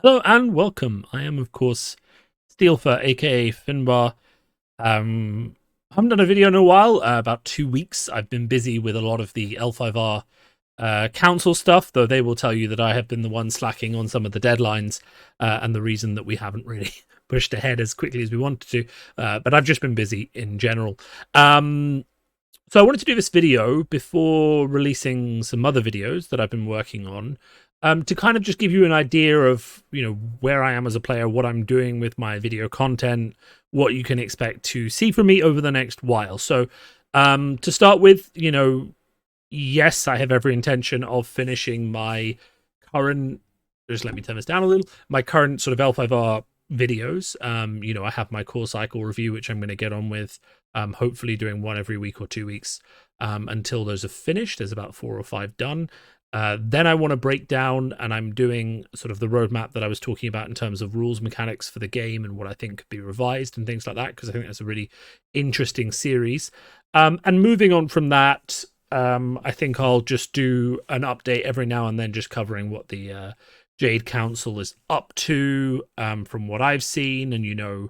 Hello and welcome. I am, of course, Steelfer, aka Finbar. I haven't done a video in a while, about 2 weeks. I've been busy with a lot of the L5R council stuff, though they will tell you that I have been the one slacking on some of the deadlines and the reason that we haven't really pushed ahead as quickly as we wanted to. But I've just been busy in general. So I wanted to do this video before releasing some other videos that I've been working on, to kind of just give you an idea of, where I am as a player, what I'm doing with my video content, what you can expect to see from me over the next while. So to start with, yes, I have every intention of finishing my current, just let me turn this down a little, my current sort of L5R videos. I have my core cycle review, which I'm going to get on with, hopefully doing one every week or 2 weeks until those are finished. There's about 4 or 5 done. Then I want to break down, and I'm doing sort of the roadmap that I was talking about in terms of rules mechanics for the game and what I think could be revised and things like that, because I think that's a really interesting series. And moving on from that, I think I'll just do an update every now and then, just covering what the Jade Council is up to, from what I've seen, and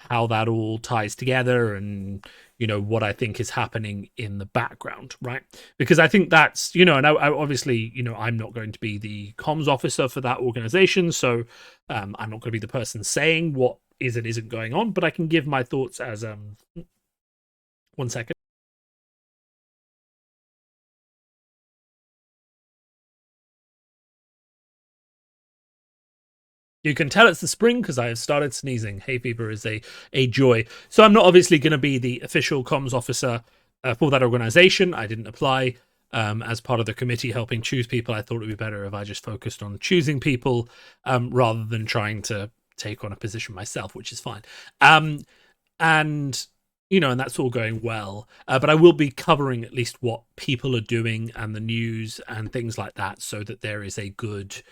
how that all ties together, and what I think is happening in the background, right? Because I think that's, and I obviously, I'm not going to be the comms officer for that organization, so I'm not going to be the person saying what is and isn't going on, but I can give my thoughts as 1 second. You can tell it's the spring because I have started sneezing. Hay fever is a joy. So I'm not obviously going to be the official comms officer for that organization. I didn't apply as part of the committee helping choose people. I thought it would be better if I just focused on choosing people rather than trying to take on a position myself, which is fine. And and that's all going well. But I will be covering at least what people are doing and the news and things like that, so that there is a good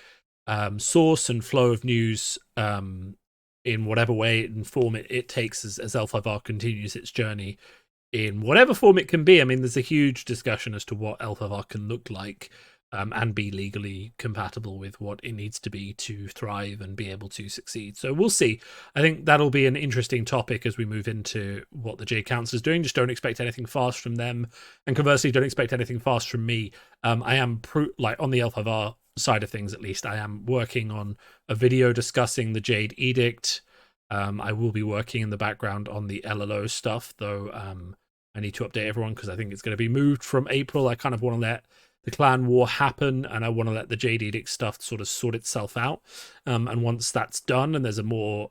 source and flow of news in whatever way and form it takes as L5R continues its journey in whatever form it can be. I mean, there's a huge discussion as to what L5R can look like and be legally compatible with what it needs to be to thrive and be able to succeed. So we'll see. I think that'll be an interesting topic as we move into what the J Council is doing. Just don't expect anything fast from them, and conversely, don't expect anything fast from me. I am on the L5R side of things, at least, I am working on a video discussing the Jade Edict. I will be working in the background on the LLO stuff, though. I need to update everyone because I think it's going to be moved from April. I kind of want to let the clan war happen, and I want to let the Jade Edict stuff sort of sort itself out. And once that's done, and there's a more,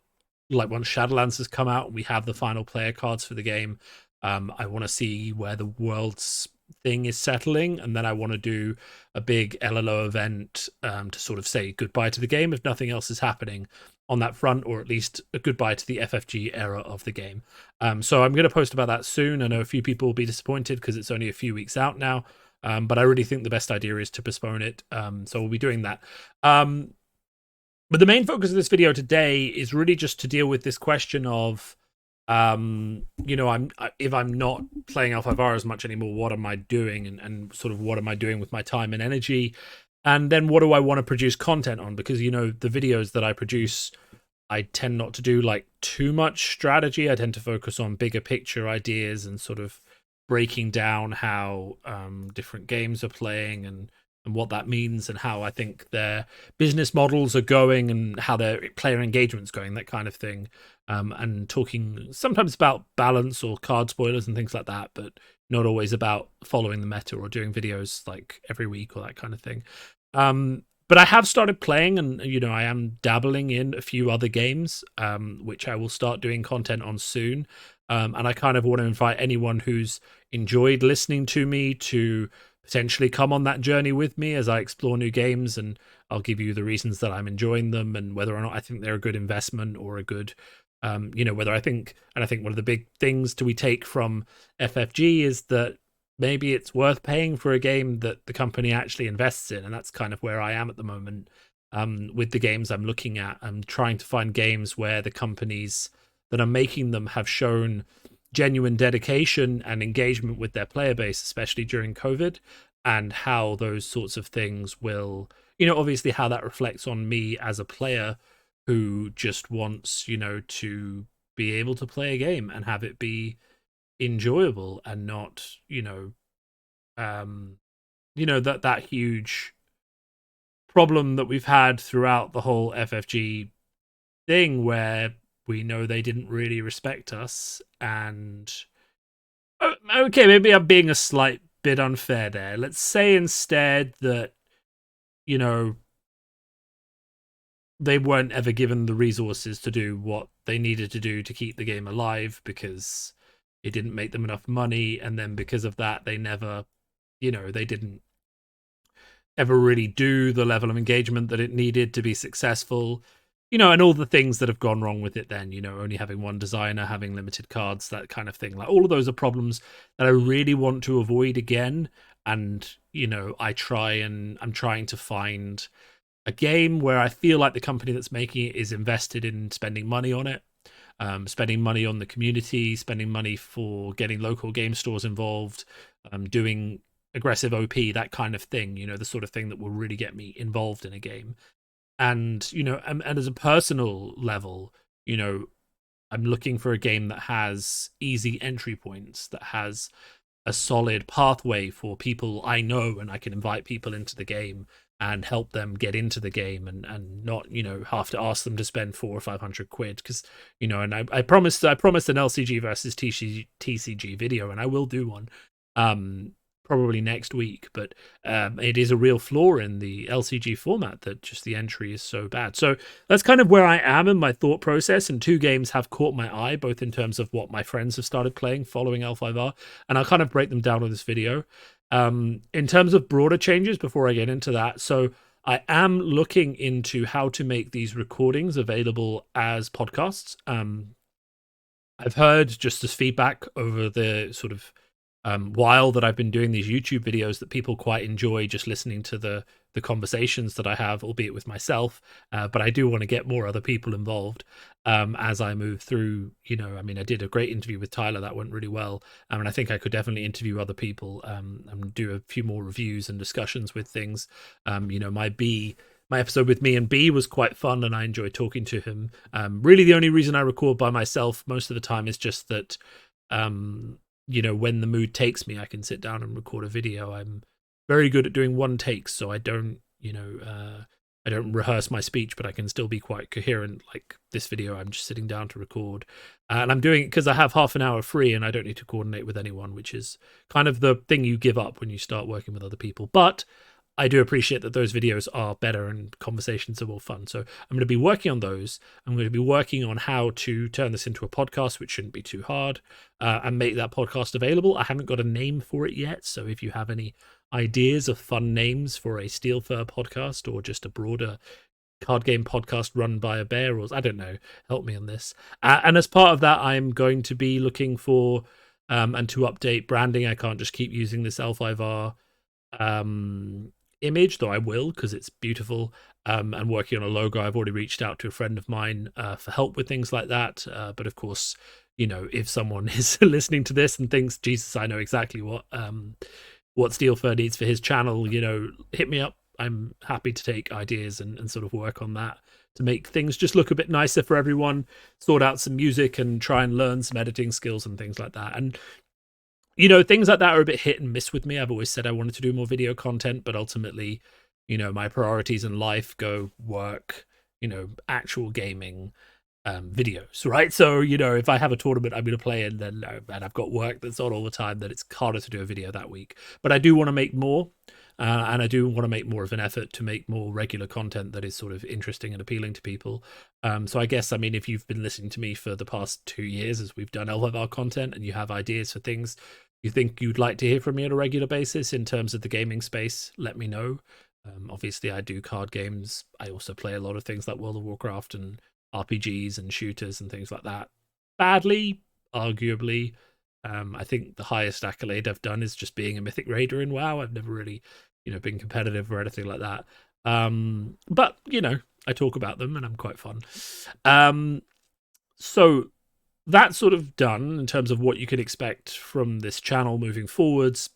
like, once Shadowlands has come out and we have the final player cards for the game, I want to see where the world's thing is settling, and then I want to do a big LLO event to sort of say goodbye to the game if nothing else is happening on that front, or at least a goodbye to the FFG era of the game. So I'm going to post about that soon. I know a few people will be disappointed because it's only a few weeks out now, but I really think the best idea is to postpone it. So we'll be doing that. But the main focus of this video today is really just to deal with this question of, if I'm not playing L5R as much anymore, what am I doing, and sort of what am I doing with my time and energy, and then what do I want to produce content on? Because the videos that I produce, I tend not to do like too much strategy. I tend to focus on bigger picture ideas and sort of breaking down how different games are playing, and what that means, and how I think their business models are going, and how their player engagement's going, that kind of thing. And talking sometimes about balance or card spoilers and things like that, but not always about following the meta or doing videos like every week or that kind of thing. But I have started playing, and I am dabbling in a few other games, which I will start doing content on soon. And I kind of want to invite anyone who's enjoyed listening to me to potentially come on that journey with me as I explore new games, and I'll give you the reasons that I'm enjoying them, and whether or not I think they're a good investment or a good, whether I think, and I think one of the big things we take from FFG is that maybe it's worth paying for a game that the company actually invests in, and that's kind of where I am at the moment. With the games I'm looking at, I'm trying to find games where the companies that are making them have shown genuine dedication and engagement with their player base, especially during COVID, and how those sorts of things will, obviously how that reflects on me as a player who just wants, to be able to play a game and have it be enjoyable and not, that huge problem that we've had throughout the whole FFG thing where we know they didn't really respect us. And okay, maybe I'm being a slight bit unfair there. Let's say instead that, they weren't ever given the resources to do what they needed to do to keep the game alive because it didn't make them enough money, and then because of that they never, they didn't ever really do the level of engagement that it needed to be successful, and all the things that have gone wrong with it then, only having one designer, having limited cards, that kind of thing. Like, all of those are problems that I really want to avoid again. And, I'm trying to find a game where I feel like the company that's making it is invested in spending money on it, spending money on the community, spending money for getting local game stores involved, doing aggressive OP, that kind of thing, the sort of thing that will really get me involved in a game. And, and as a personal level, I'm looking for a game that has easy entry points, that has a solid pathway for people I know, and I can invite people into the game and help them get into the game, and not, have to ask them to spend 400 or 500 quid. Because, and I promised an LCG versus TCG video, and I will do one. Probably next week, but it is a real flaw in the LCG format that just the entry is so bad. So that's kind of where I am in my thought process, and 2 games have caught my eye, both in terms of what my friends have started playing following L5R, and I'll kind of break them down on this video. In terms of broader changes, before I get into that, so I am looking into how to make these recordings available as podcasts. I've heard just as feedback over the sort of while that I've been doing these YouTube videos that people quite enjoy just listening to the conversations that I have, albeit with myself. But I do want to get more other people involved as I move through. I did a great interview with Tyler that went really well, and I think I could definitely interview other people and do a few more reviews and discussions with things. My episode with me and B was quite fun, and I enjoyed talking to him. Really, the only reason I record by myself most of the time is just that. When the mood takes me, I can sit down and record a video. I'm very good at doing one takes, so I don't, I don't rehearse my speech, but I can still be quite coherent. Like this video, I'm just sitting down to record, and I'm doing it because I have half an hour free, and I don't need to coordinate with anyone, which is kind of the thing you give up when you start working with other people. But I do appreciate that those videos are better and conversations are more fun. So I'm going to be working on those. I'm going to be working on how to turn this into a podcast, which shouldn't be too hard, and make that podcast available. I haven't got a name for it yet. So if you have any ideas of fun names for a Steel Fur podcast, or just a broader card game podcast run by a bear, or I don't know, help me on this. And as part of that, I'm going to be looking for and to update branding. I can't just keep using this L5R image, though I will, because it's beautiful. And working on a logo, I've already reached out to a friend of mine for help with things like that. But of course, if someone is listening to this and thinks, Jesus, I know exactly what Steel Fur needs for his channel, hit me up. I'm happy to take ideas and sort of work on that to make things just look a bit nicer for everyone, sort out some music and try and learn some editing skills and things like that. And things like that are a bit hit and miss with me. I've always said I wanted to do more video content, but ultimately, my priorities in life go work, actual gaming, videos, right? So, if I have a tournament I'm going to play in, then and I've got work that's on all the time, then it's harder to do a video that week. But I do want to make more, and I do want to make more of an effort to make more regular content that is sort of interesting and appealing to people. So I guess, if you've been listening to me for the past 2 years as we've done LFR content, and you have ideas for things you think you'd like to hear from me on a regular basis in terms of the gaming space, let me know. Obviously, I do card games. I also play a lot of things like World of Warcraft and RPGs and shooters and things like that. Badly, arguably. I think the highest accolade I've done is just being a Mythic Raider in WoW. I've never really, been competitive or anything like that. But, I talk about them and I'm quite fun. So that's sort of done in terms of what you can expect from this channel moving forwards.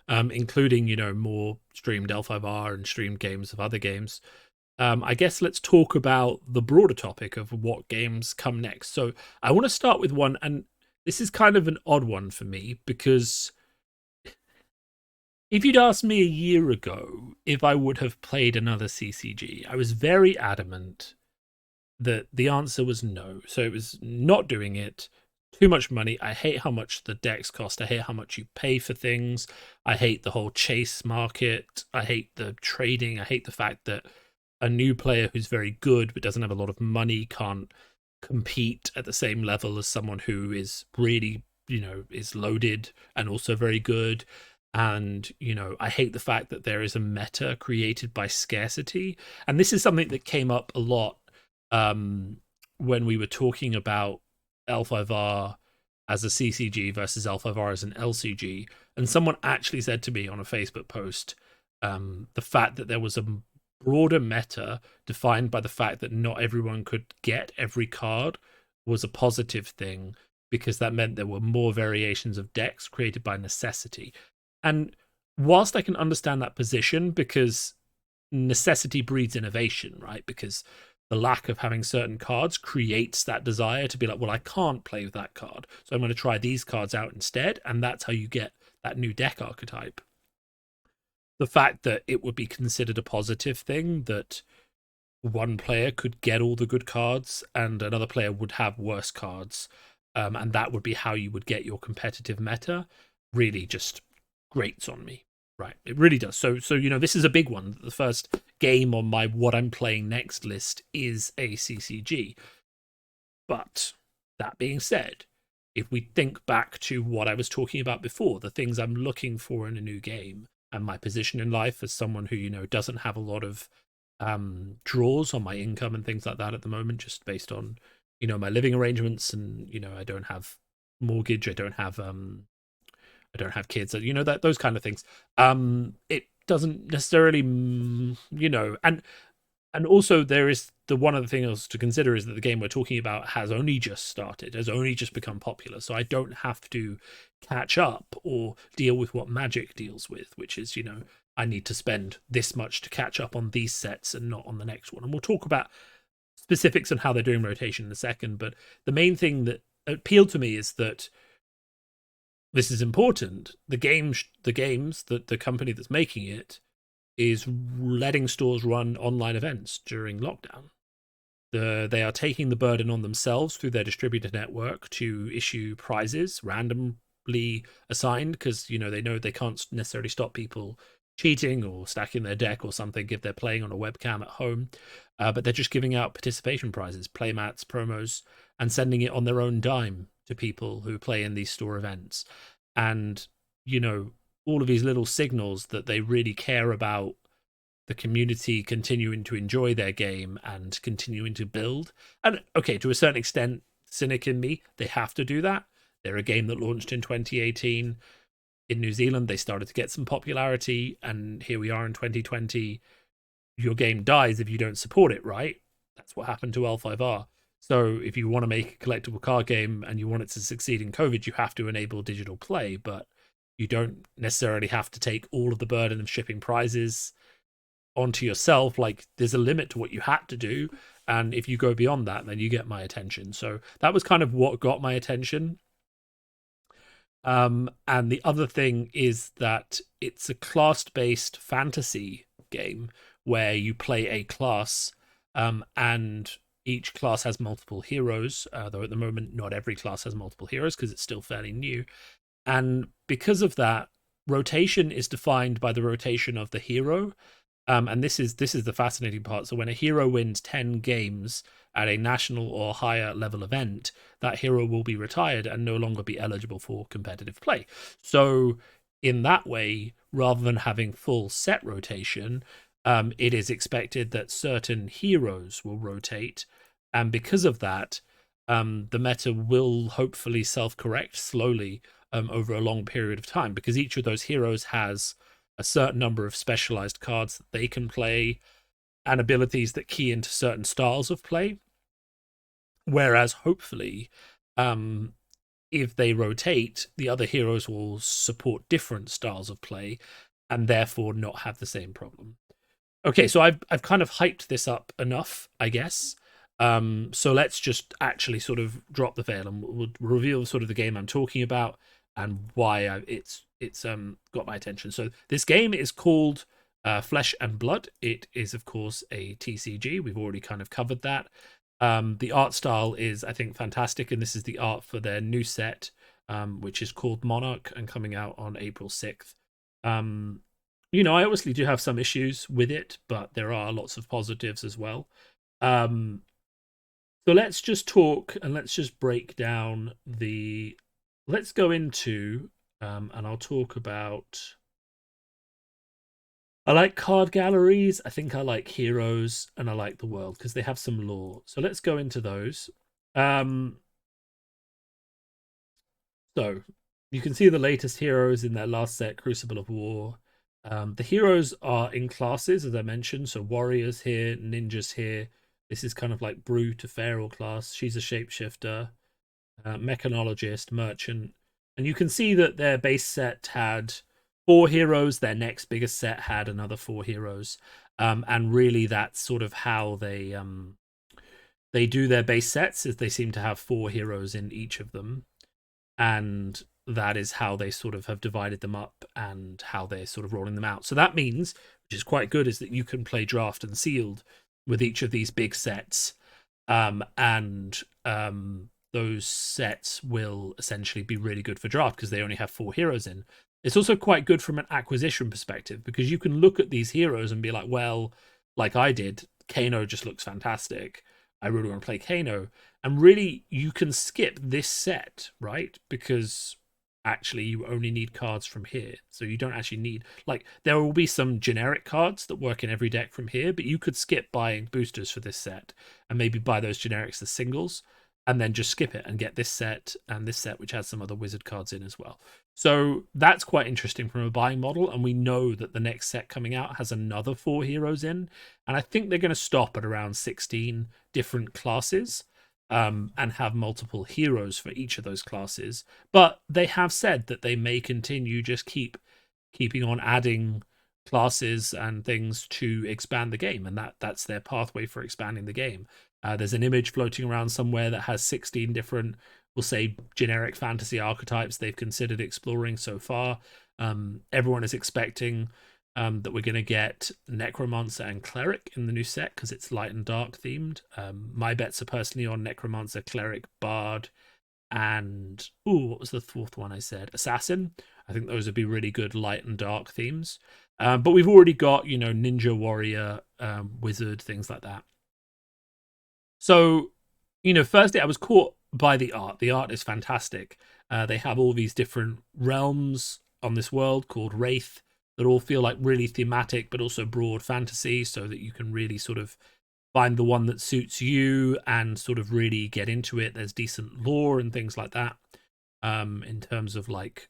including, more streamed L5R and streamed games of other games. I guess let's talk about the broader topic of what games come next. So I want to start with one, and this is kind of an odd one for me because if you'd asked me a year ago if I would have played another CCG, I was very adamant that the answer was no. So it was not doing it. Too much money. I hate how much the decks cost. I hate how much you pay for things. I hate the whole chase market. I hate the trading. I hate the fact that a new player who's very good but doesn't have a lot of money can't compete at the same level as someone who is really, is loaded and also very good. And, I hate the fact that there is a meta created by scarcity. And this is something that came up a lot when we were talking about L5R as a CCG versus L5R as an LCG. And someone actually said to me on a Facebook post, the fact that there was a broader meta defined by the fact that not everyone could get every card was a positive thing, because that meant there were more variations of decks created by necessity. And whilst I can understand that position, because necessity breeds innovation, right? Because the lack of having certain cards creates that desire to be like, well, I can't play with that card, so I'm going to try these cards out instead. And that's how you get that new deck archetype. The fact that it would be considered a positive thing that one player could get all the good cards and another player would have worse cards, and that would be how you would get your competitive meta, really just grates on me. Right, it really does. So this is a big one. The first game on my what I'm playing next list is a CCG. But that being said, if we think back to what I was talking about before, the things I'm looking for in a new game, and my position in life as someone who, doesn't have a lot of draws on my income and things like that at the moment, just based on, my living arrangements, and, I don't have mortgage, I don't have kids, that those kind of things. It doesn't necessarily, and also there is the one other thing else to consider is that the game we're talking about has only just started, has only just become popular. So I don't have to catch up or deal with what Magic deals with, which is, I need to spend this much to catch up on these sets and not on the next one. And we'll talk about specifics on how they're doing rotation in a second. But the main thing that appealed to me is that this is important. The games that the company that's making it is letting stores run online events during lockdown. They are taking the burden on themselves through their distributor network to issue prizes randomly assigned, because they know they can't necessarily stop people cheating or stacking their deck or something if they're playing on a webcam at home, but they're just giving out participation prizes, playmats, promos, and sending it on their own dime to people who play in these store events. And all of these little signals that they really care about the community continuing to enjoy their game and continuing to build. And okay, to a certain extent, cynic in me, they have to do that. They're a game that launched in 2018 in New Zealand. They started to get some popularity, and here we are in 2020. Your game dies if you don't support it, right? That's what happened to L5R. So if you want to make a collectible card game and you want it to succeed in COVID, you have to enable digital play, but you don't necessarily have to take all of the burden of shipping prizes onto yourself. Like, there's a limit to what you had to do, and if you go beyond that, then you get my attention. So that was kind of what got my attention. And the other thing is that it's a class-based fantasy game where you play a class, and each class has multiple heroes, though at the moment not every class has multiple heroes because it's still fairly new. And because of that, rotation is defined by the rotation of the hero. And this is the fascinating part. So when a hero wins 10 games at a national or higher level event, that hero will be retired and no longer be eligible for competitive play. So in that way, rather than having full set rotation, it is expected that certain heroes will rotate. And because of that, the meta will hopefully self-correct slowly over a long period of time, because each of those heroes has a certain number of specialized cards that they can play and abilities that key into certain styles of play. Whereas hopefully if they rotate, the other heroes will support different styles of play and therefore not have the same problem. Okay, so I've kind of hyped this up enough, I guess. So let's just actually sort of drop the veil and we'll reveal sort of the game I'm talking about and why it's got my attention. So this game is called Flesh and Blood. It is, of course, a TCG. We've already kind of covered that. The art style is, I think, fantastic, and this is the art for their new set, which is called Monarch and coming out on April 6th. I obviously do have some issues with it, but there are lots of positives as well. So let's just talk and let's just break down let's go into, and I'll talk about, I like card galleries, I think I like heroes, and I like the world because they have some lore. So let's go into those. So you can see the latest heroes in their last set, Crucible of War. The heroes are in classes, as I mentioned. So warriors here, ninjas here. This is kind of like brew to feral class. She's a shapeshifter, mechanologist, merchant. And you can see that their base set had 4 heroes. Their next biggest set had another 4 heroes. And really that's sort of how they do their base sets, is they seem to have 4 heroes in each of them. And that is how they sort of have divided them up and how they're sort of rolling them out. So that means, which is quite good, is that you can play draft and sealed with each of these big sets. Those sets will essentially be really good for draft because they only have 4 heroes in. It's also quite good from an acquisition perspective because you can look at these heroes and be like, well, like I did, Kano just looks fantastic. I really want to play Kano. And really, you can skip this set, right? Because actually, you only need cards from here. So you don't actually need, like, there will be some generic cards that work in every deck from here, but you could skip buying boosters for this set and maybe buy those generics as singles and then just skip it and get this set and this set, which has some other wizard cards in as well. So that's quite interesting from a buying model. And we know that the next set coming out has another 4 heroes in. And I think they're going to stop at around 16 different classes. And have multiple heroes for each of those classes. But they have said that they may continue just keeping on adding classes and things to expand the game, and that's their pathway for expanding the game. There's an image floating around somewhere that has 16 different, we'll say, generic fantasy archetypes they've considered exploring so far. Everyone is expecting that we're going to get Necromancer and Cleric in the new set because it's light and dark themed. My bets are personally on Necromancer, Cleric, Bard, and what was the 4th one I said? Assassin. I think those would be really good light and dark themes. But we've already got, Ninja, Warrior, Wizard, things like that. So, firstly, I was caught by the art. The art is fantastic. They have all these different realms on this world called Wraith that all feel like really thematic but also broad fantasy, so that you can really sort of find the one that suits you and sort of really get into it. There's decent lore and things like that in terms of like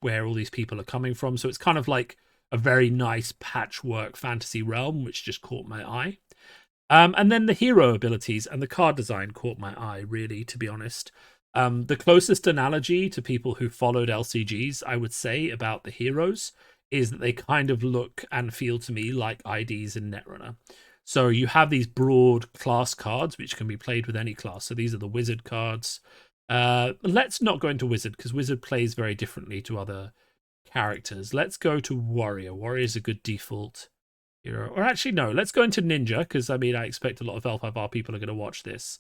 where all these people are coming from. So it's kind of like a very nice patchwork fantasy realm, which just caught my eye. And then the hero abilities and the card design caught my eye, really, to be honest. The closest analogy to people who followed LCGs, I would say, about the heroes is that they kind of look and feel to me like IDs in Netrunner. So you have these broad class cards, which can be played with any class. So these are the wizard cards. Let's not go into wizard, because wizard plays very differently to other characters. Let's go to warrior. Warrior is a good default hero. Or actually, no, let's go into ninja, because, I expect a lot of L5R people are going to watch this,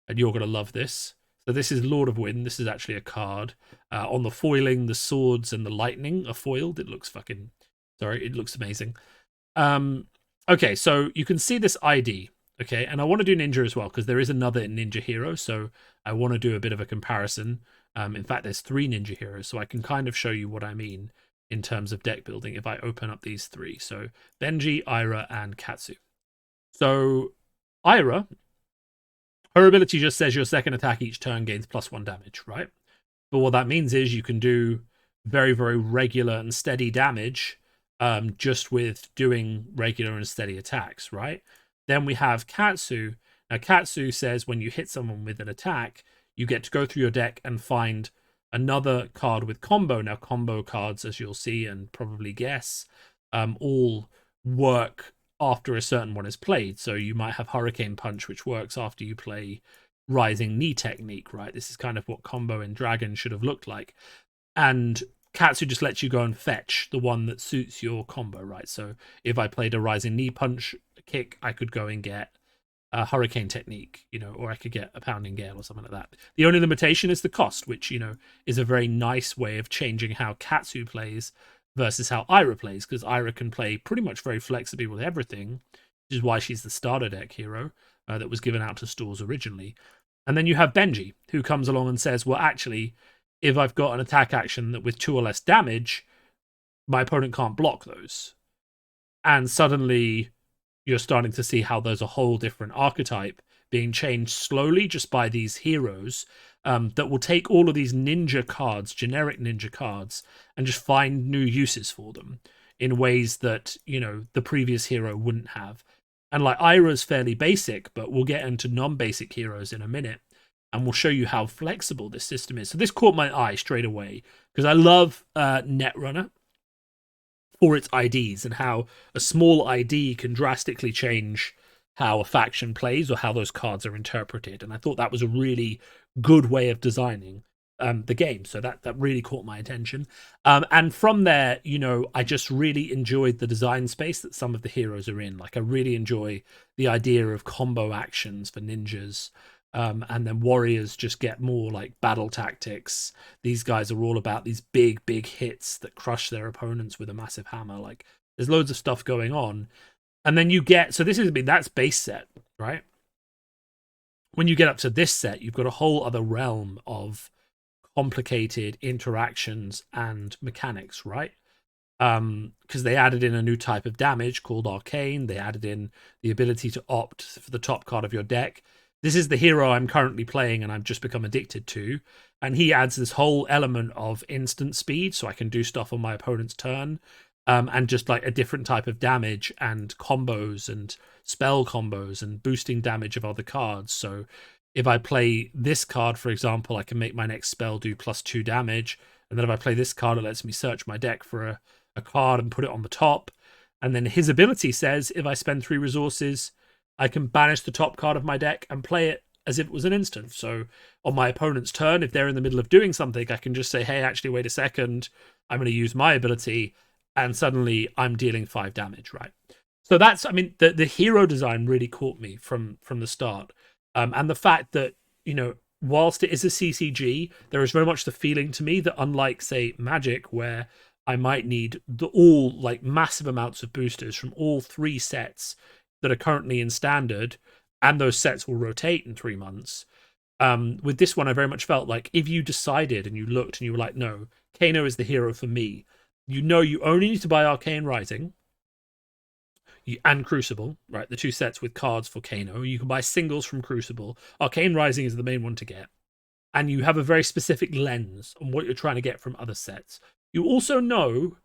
and you're going to love this. So this is Lord of Wind. This is actually a card. On the foiling, the swords and the lightning are foiled. It looks it looks amazing. Okay, so you can see this ID. Okay, and I want to do ninja as well, because there is another ninja hero. So I want to do a bit of a comparison. In fact, there's 3 ninja heroes, so I can kind of show you what I mean in terms of deck building if I open up these 3. So Benji, Ira, and Katsu. So Ira, her ability just says your second attack each turn gains +1 damage, right? But what that means is you can do very, very regular and steady damage just with doing regular and steady attacks, right? Then we have Katsu. Now, Katsu says when you hit someone with an attack, you get to go through your deck and find another card with combo. Now, combo cards, as you'll see and probably guess, all work after a certain one is played. So you might have Hurricane Punch, which works after you play Rising Knee Technique, right? This is kind of what combo in Dragon should have looked like. And Katsu just lets you go and fetch the one that suits your combo, right? So if I played a Rising Knee Punch kick, I could go and get a Hurricane Technique, or I could get a Pounding Gale or something like that. The only limitation is the cost, which, is a very nice way of changing how Katsu plays versus how Ira plays, because Ira can play pretty much very flexibly with everything, which is why she's the starter deck hero that was given out to stores originally. And then you have Benji, who comes along and says, well, actually, if I've got an attack action that with 2 or less damage, my opponent can't block those. And suddenly you're starting to see how there's a whole different archetype being changed slowly just by these heroes that will take all of these ninja cards, generic ninja cards, and just find new uses for them in ways that, the previous hero wouldn't have. And like Ira's fairly basic, but we'll get into non-basic heroes in a minute. And we'll show you how flexible this system is. So this caught my eye straight away because I love Netrunner for its IDs and how a small ID can drastically change how a faction plays or how those cards are interpreted. And I thought that was a really good way of designing the game. So that really caught my attention. And from there, I just really enjoyed the design space that some of the heroes are in. Like, I really enjoy the idea of combo actions for ninjas. And then warriors just get more like battle tactics. These guys are all about these big hits that crush their opponents with a massive hammer. Like, there's loads of stuff going on. And then you get, so that's base set, right? When you get up to this set, you've got a whole other realm of complicated interactions and mechanics, right? Because they added in a new type of damage called Arcane. They added in the ability to opt for the top card of your deck. This is the hero I'm currently playing and I've just become addicted to. And he adds this whole element of instant speed, so I can do stuff on my opponent's turn. And just like a different type of damage and combos and spell combos and boosting damage of other cards. So if I play this card, for example, I can make my next spell do +2 damage. And then if I play this card, it lets me search my deck for a card and put it on the top. And then his ability says, if I spend 3 resources, I can banish the top card of my deck and play it as if it was an instant. So on my opponent's turn, if they're in the middle of doing something, I can just say, hey, actually, wait a second. I'm going to use my ability. And suddenly I'm dealing 5 damage, right? So that's, the hero design really caught me from the start. And the fact that, whilst it is a CCG, there is very much the feeling to me that unlike, say, Magic, where I might need massive amounts of boosters from all 3 sets that are currently in Standard, and those sets will rotate in 3 months. With this one, I very much felt like if you decided and you looked and you were like, no, Kano is the hero for me, you only need to buy Arcane Rising and Crucible, right? The 2 sets with cards for Kano. You can buy singles from Crucible. Arcane Rising is the main one to get. And you have a very specific lens on what you're trying to get from other sets. You also know,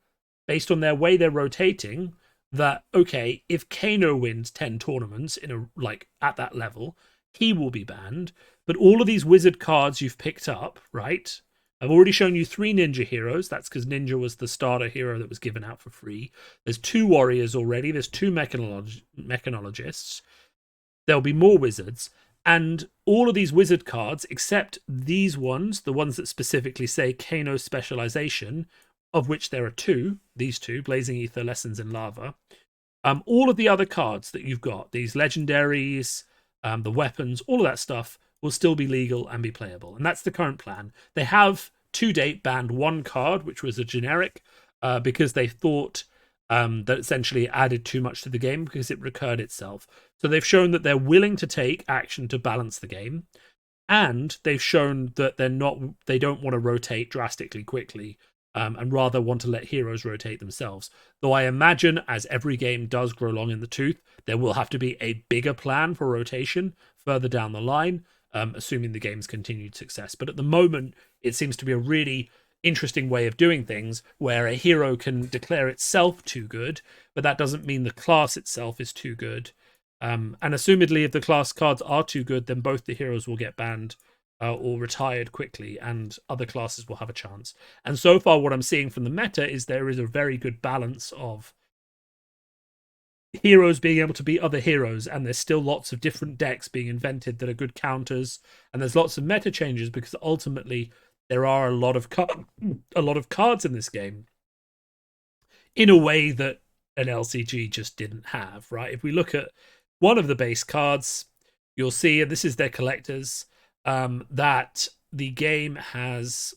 based on their way they're rotating, that, okay, if Kano wins 10 tournaments at that level, he will be banned. But all of these wizard cards you've picked up, right? I've already shown you 3 ninja heroes. That's because ninja was the starter hero that was given out for free. There's 2 warriors already. There's 2 mechanologists. There'll be more wizards. And all of these wizard cards, except these ones, the ones that specifically say Kano specialization, of which there are 2, these 2, Blazing Ether, Lessons in Lava. All of the other cards that you've got, these legendaries, the weapons, all of that stuff, will still be legal and be playable. And that's the current plan. They have, to date, banned 1 card, which was a generic, because they thought that essentially added too much to the game because it recurred itself. So they've shown that they're willing to take action to balance the game. And they've shown that they don't want to rotate drastically quickly, and rather want to let heroes rotate themselves. Though I imagine, as every game does grow long in the tooth, there will have to be a bigger plan for rotation further down the line, assuming the game's continued success. But at the moment, it seems to be a really interesting way of doing things where a hero can declare itself too good, but that doesn't mean the class itself is too good. And assumedly, if the class cards are too good, then both the heroes will get banned or retired quickly, and other classes will have a chance. And so far, what I'm seeing from the meta is there is a very good balance of heroes being able to beat other heroes, and there's still lots of different decks being invented that are good counters, and there's lots of meta changes because ultimately there are a lot of cards in this game in a way that an LCG just didn't have, right? If we look at one of the base cards, you'll see, and this is their collectors, that the game has,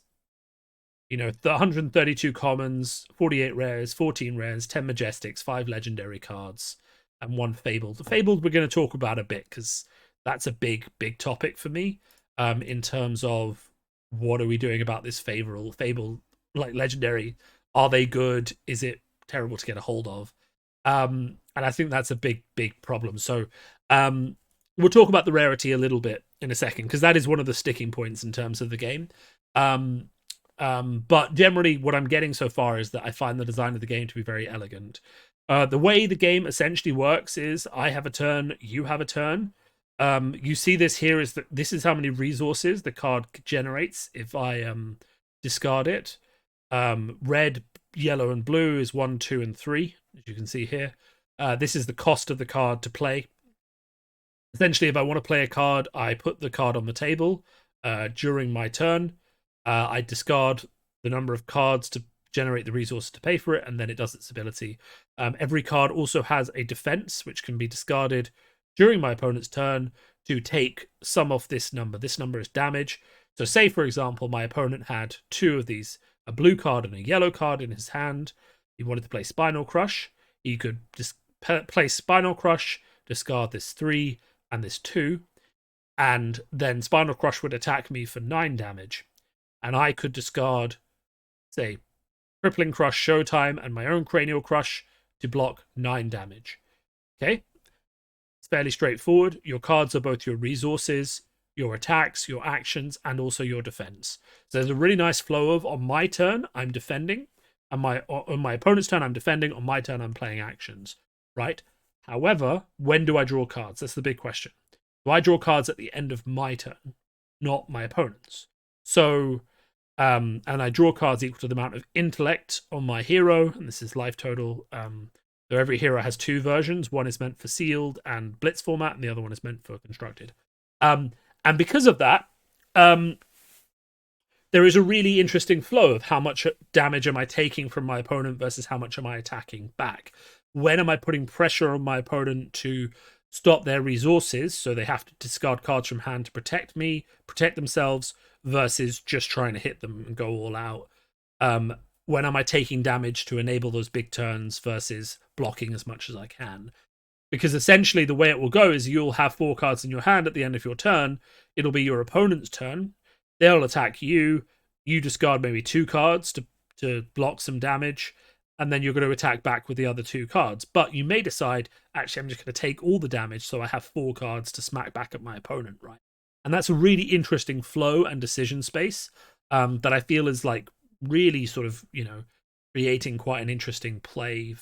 you know, 132 commons, 48 rares, 14 rares, 10 majestics, 5 legendary cards, and 1 fabled. The fabled we're going to talk about a bit because that's a big topic for me, in terms of what are we doing about this fable like legendary. Are they good? Is it terrible to get a hold of? And I think that's a big problem. So we'll talk about the rarity a little bit in a second, because that is one of the sticking points in terms of the game. But generally what I'm getting so far is that I find the design of the game to be very elegant. The way the game essentially works is I have a turn, you have a turn. You see this here is that this is how many resources the card generates if I discard it. Red, yellow, and blue is 1, 2, and 3, as you can see here. This is the cost of the card to play. Essentially, if I want to play a card, I put the card on the table during my turn. I discard the number of cards to generate the resources to pay for it, and then it does its ability. Every card also has a defense, which can be discarded during my opponent's turn to take some off this number. This number is damage. So say, for example, my opponent had 2 of these, a blue card and a yellow card in his hand. He wanted to play Spinal Crush. He could just play Spinal Crush, discard this 3 and this 2, and then Spinal Crush would attack me for 9 damage. And I could discard, say, Crippling Crush, Showtime, and my own Cranial Crush to block 9 damage. Okay? It's fairly straightforward. Your cards are both your resources, your attacks, your actions, and also your defense. So there's a really nice flow of, on my turn, I'm defending, and on my opponent's turn, I'm defending, on my turn, I'm playing actions, right? However, when do I draw cards? That's the big question. Do I draw cards at the end of my turn, not my opponent's? So, and I draw cards equal to the amount of intellect on my hero, and this is life total. So every hero has 2 versions. One is meant for sealed and blitz format, and the other one is meant for constructed. And because of that, there is a really interesting flow of how much damage am I taking from my opponent versus how much am I attacking back. When am I putting pressure on my opponent to stop their resources, so they have to discard cards from hand to protect me, protect themselves, versus just trying to hit them and go all out? When am I taking damage to enable those big turns versus blocking as much as I can? Because essentially the way it will go is you'll have 4 cards in your hand at the end of your turn. It'll be your opponent's turn. They'll attack you. You discard maybe 2 cards to block some damage, and then you're going to attack back with the other 2 cards. But you may decide, actually, I'm just going to take all the damage so I have 4 cards to smack back at my opponent, right? And that's a really interesting flow and decision space that I feel is like really sort of, you know, creating quite an interesting play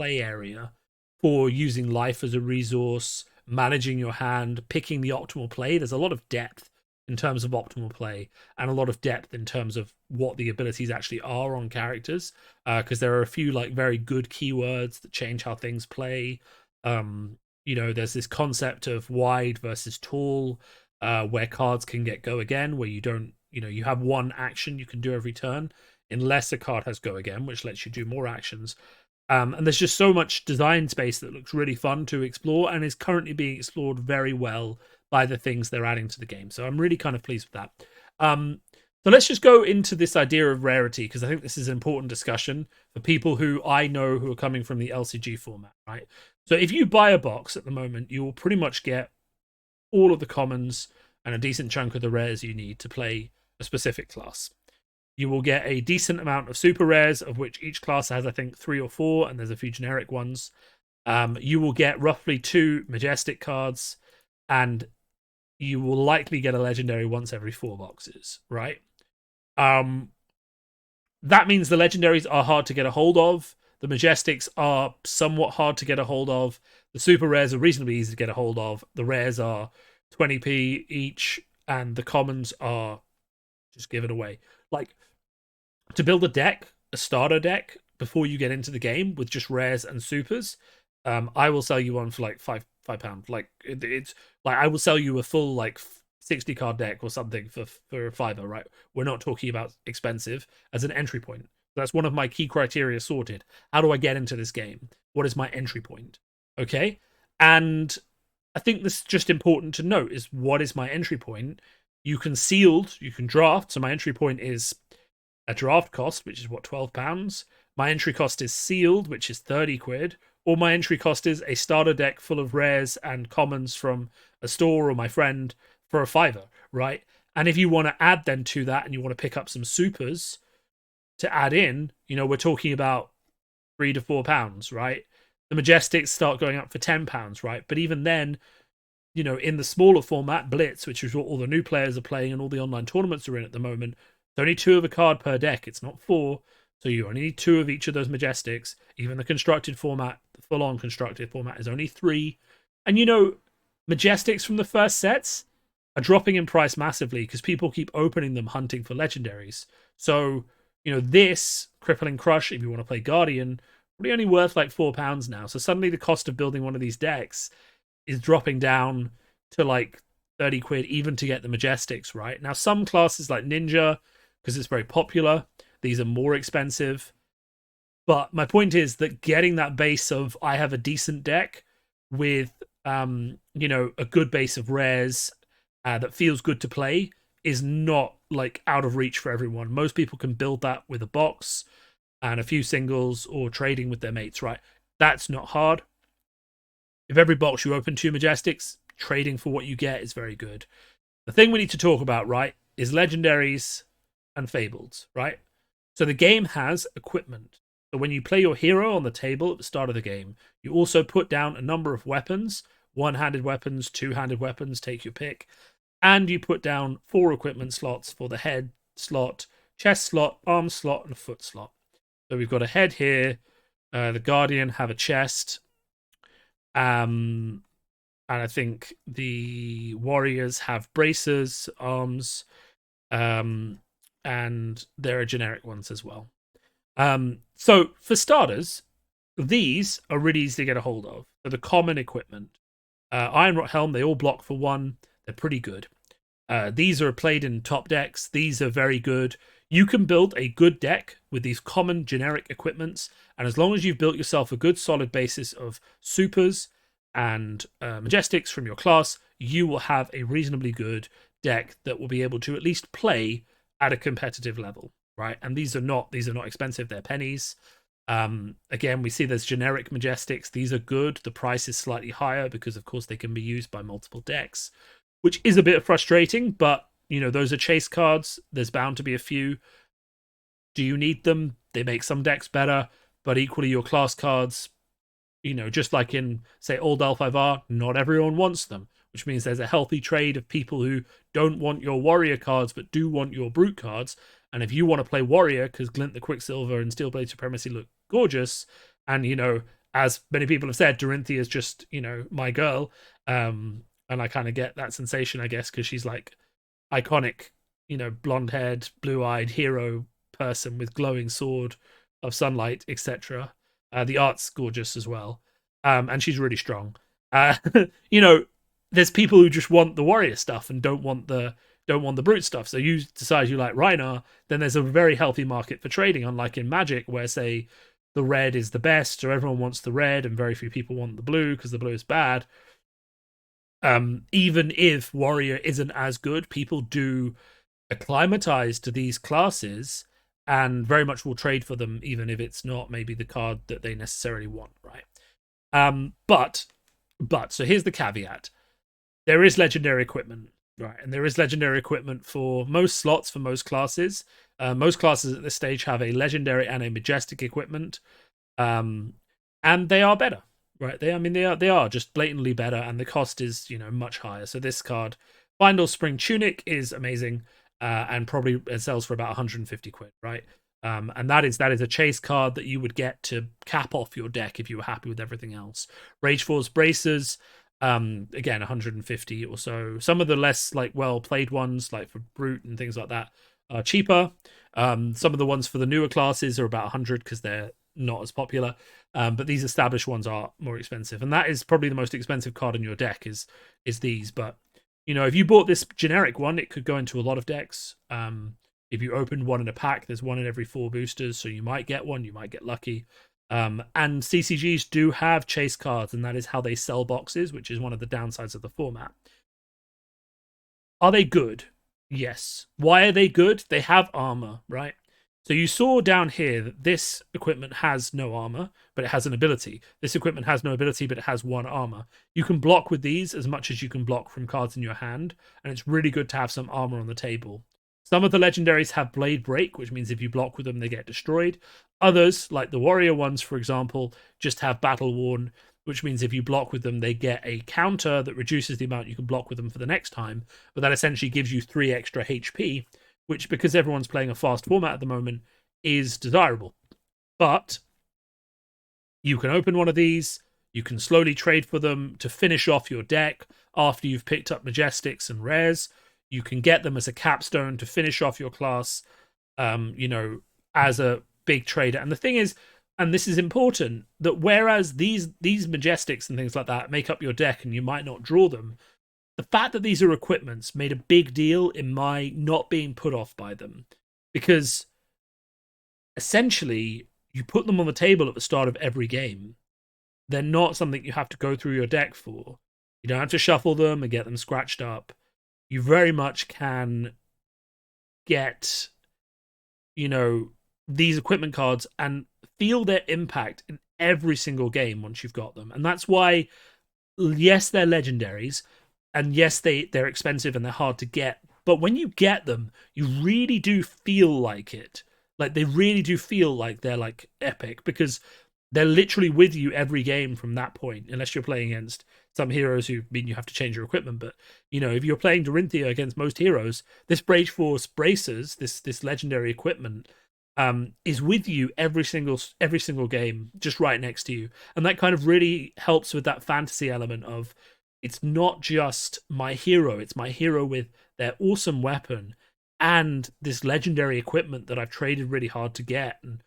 area for using life as a resource, managing your hand, picking the optimal play. There's a lot of depth in terms of optimal play, and a lot of depth in terms of what the abilities actually are on characters, because there are a few like very good keywords that change how things play. You know, there's this concept of wide versus tall, where cards can get go again, where you don't, you know, you have 1 action you can do every turn, unless a card has go again, which lets you do more actions. And there's just so much design space that looks really fun to explore, and is currently being explored very well by the things they're adding to the game. So I'm really kind of pleased with that. So let's just go into this idea of rarity, because I think this is an important discussion for people who I know who are coming from the LCG format, right? So if you buy a box at the moment, you will pretty much get all of the commons and a decent chunk of the rares you need to play a specific class. You will get a decent amount of super rares, of which each class has, I think, 3 or 4, and there's a few generic ones. You will get roughly 2 majestic cards, and you will likely get a legendary once every 4 boxes, right? That means the legendaries are hard to get a hold of. The majestics are somewhat hard to get a hold of. The super rares are reasonably easy to get a hold of. The rares are 20p each. and the commons are just given away. Like, to build a starter deck before you get into the game with just rares and supers, I will sell you one for like £5. Like it's like I will sell you a full like 60 card deck or something for a fiver, right? We're not talking about expensive as an entry point. That's one of my key criteria sorted. How do I get into this game? What is my entry point? Okay. And I think this is just important to note is what is my entry point? You can sealed, you can draft. So my entry point is a draft cost, which is what, £12. My entry cost is sealed, which is 30 quid. Or my entry cost is a starter deck full of rares and commons from a store or my friend for a fiver, right? And if you want to add then to that and you want to pick up some supers to add in, we're talking about £3 to £4, right? The Majestics start going up for £10, right? But even then, in the smaller format, Blitz, which is what all the new players are playing and all the online tournaments are in at the moment, it's only 2 of a card per deck. It's not 4. So you only need 2 of each of those Majestics. Even the constructed format, the full-on constructed format, is only 3. And Majestics from the first sets are dropping in price massively because people keep opening them hunting for legendaries. So, this Crippling Crush, if you want to play Guardian, probably only worth like £4 now. So suddenly the cost of building one of these decks is dropping down to like 30 quid even to get the Majestics, right? Now, some classes like Ninja, because it's very popular, these are more expensive. But my point is that getting that base of I have a decent deck with a good base of rares that feels good to play is not like out of reach for everyone. Most people can build that with a box and a few singles or trading with their mates, right? That's not hard. If every box you open 2 Majestics, trading for what you get is very good. The thing we need to talk about, right, is legendaries and fabled, right? So the game has equipment. So when you play your hero on the table at the start of the game, you also put down a number of weapons, one-handed weapons, two-handed weapons, take your pick, and you put down 4 equipment slots for the head slot, chest slot, arm slot, and foot slot. So we've got a head here. The Guardian have a chest. And I think the Warriors have bracers, arms, and there are generic ones as well. So for starters, these are really easy to get a hold of. So the common equipment. Iron Rot Helm, they all block for 1. They're pretty good. These are played in top decks. These are very good. You can build a good deck with these common generic equipments, and as long as you've built yourself a good solid basis of supers and Majestics from your class, you will have a reasonably good deck that will be able to at least play at a competitive level, right? And these are not expensive. They're pennies. Again, we see there's generic Majestics. These are good. The price is slightly higher because, of course, they can be used by multiple decks, which is a bit frustrating, but those are chase cards. There's bound to be a few. Do you need them? They make some decks better, but equally your class cards, just like in, say, Old L5R, not everyone wants them, which means there's a healthy trade of people who don't want your warrior cards but do want your brute cards. And if you want to play warrior because Glint the Quicksilver and Steelblade Supremacy look gorgeous, and as many people have said, Dorinthia is just my girl, and I kind of get that sensation, I guess, because she's like iconic, blonde-haired, blue-eyed hero person with glowing sword of sunlight, etc. The art's gorgeous as well, and she's really strong. There's people who just want the warrior stuff and don't want the brute stuff. So you decide you like Rhinar, then there's a very healthy market for trading, unlike in Magic, where, say, the red is the best, or everyone wants the red and very few people want the blue because the blue is bad. Even if warrior isn't as good, people do acclimatize to these classes and very much will trade for them, even if it's not maybe the card that they necessarily want, right? But so here's the caveat. There is legendary equipment, right? And there is legendary equipment for most slots, for most classes. Most classes at this stage have a legendary and a majestic equipment, and they are better, right? They are just blatantly better, and the cost is much higher. So this card, Bindle Spring Tunic, is amazing, and probably it sells for about 150 quid, right? And that is a chase card that you would get to cap off your deck if you were happy with everything else. Rage Force Bracers, Again, 150 or so. Some of the less like well played ones, like for Brute and things like that, are cheaper. Some of the ones for the newer classes are about 100 because they're not as popular. But these established ones are more expensive, and that is probably the most expensive card in your deck is these. But if you bought this generic one, it could go into a lot of decks. If you opened one in a pack, there's one in every 4 boosters, so you might get one, you might get lucky. And CCGs do have chase cards, and that is how they sell boxes, which is one of the downsides of the format. Are they good? Yes. Why are they good? They have armor, right? So you saw down here that this equipment has no armor, but it has an ability. This equipment has no ability, but it has 1 armor. You can block with these as much as you can block from cards in your hand, and it's really good to have some armor on the table. Some of the legendaries have Blade Break, which means if you block with them, they get destroyed. Others, like the Warrior ones, for example, just have Battle Worn, which means if you block with them, they get a counter that reduces the amount you can block with them for the next time. But that essentially gives you 3 extra HP, which, because everyone's playing a fast format at the moment, is desirable. But you can open one of these, you can slowly trade for them to finish off your deck after you've picked up Majestics and Rares. You can get them as a capstone to finish off your class, as a big trader. And the thing is, and this is important, that whereas these Majestics and things like that make up your deck and you might not draw them, the fact that these are equipments made a big deal in my not being put off by them. Because essentially, you put them on the table at the start of every game. They're not something you have to go through your deck for. You don't have to shuffle them and get them scratched up. You very much can get, these equipment cards and feel their impact in every single game once you've got them. And that's why, yes, they're legendaries, and yes, they're expensive and they're hard to get. But when you get them, you really do feel like it. Like, they really do feel like they're, like, epic, because they're literally with you every game from that point, unless you're playing against some heroes who mean you have to change your equipment. But, if you're playing Dorinthia against most heroes, this Brave Force Bracers, this legendary equipment, is with you every single game, just right next to you. And that kind of really helps with that fantasy element of, it's not just my hero, it's my hero with their awesome weapon and this legendary equipment that I've traded really hard to get, and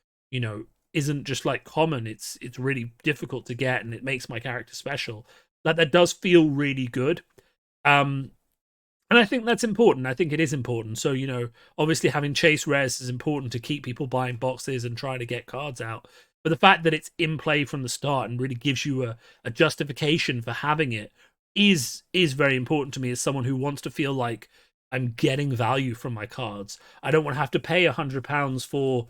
isn't just like common. It's really difficult to get, and it makes my character special. That does feel really good. And I think that's important. I think it is important. So, obviously having chase rares is important to keep people buying boxes and trying to get cards out. But the fact that it's in play from the start and really gives you a justification for having it is very important to me as someone who wants to feel like I'm getting value from my cards. I don't want to have to pay £100 for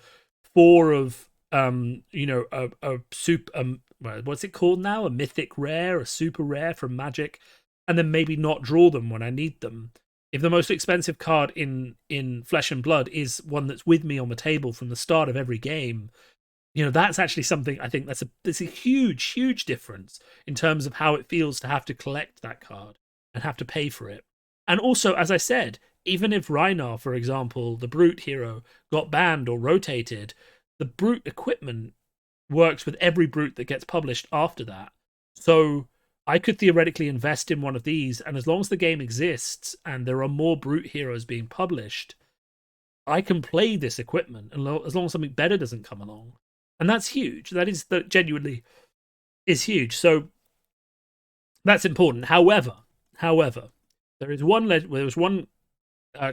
4 of a super what's it called now? A mythic rare, a super rare from Magic, and then maybe not draw them when I need them. If the most expensive card in Flesh and Blood is one that's with me on the table from the start of every game, that's actually something. I think that's a huge difference in terms of how it feels to have to collect that card and have to pay for it. And also, as I said, even if Rhinar, for example, the Brute hero, got banned or rotated, the Brute equipment works with every Brute that gets published after that. So I could theoretically invest in one of these, and as long as the game exists and there are more Brute heroes being published, I can play this equipment as long as something better doesn't come along. And that's huge. That genuinely is huge. So that's important. However, there was one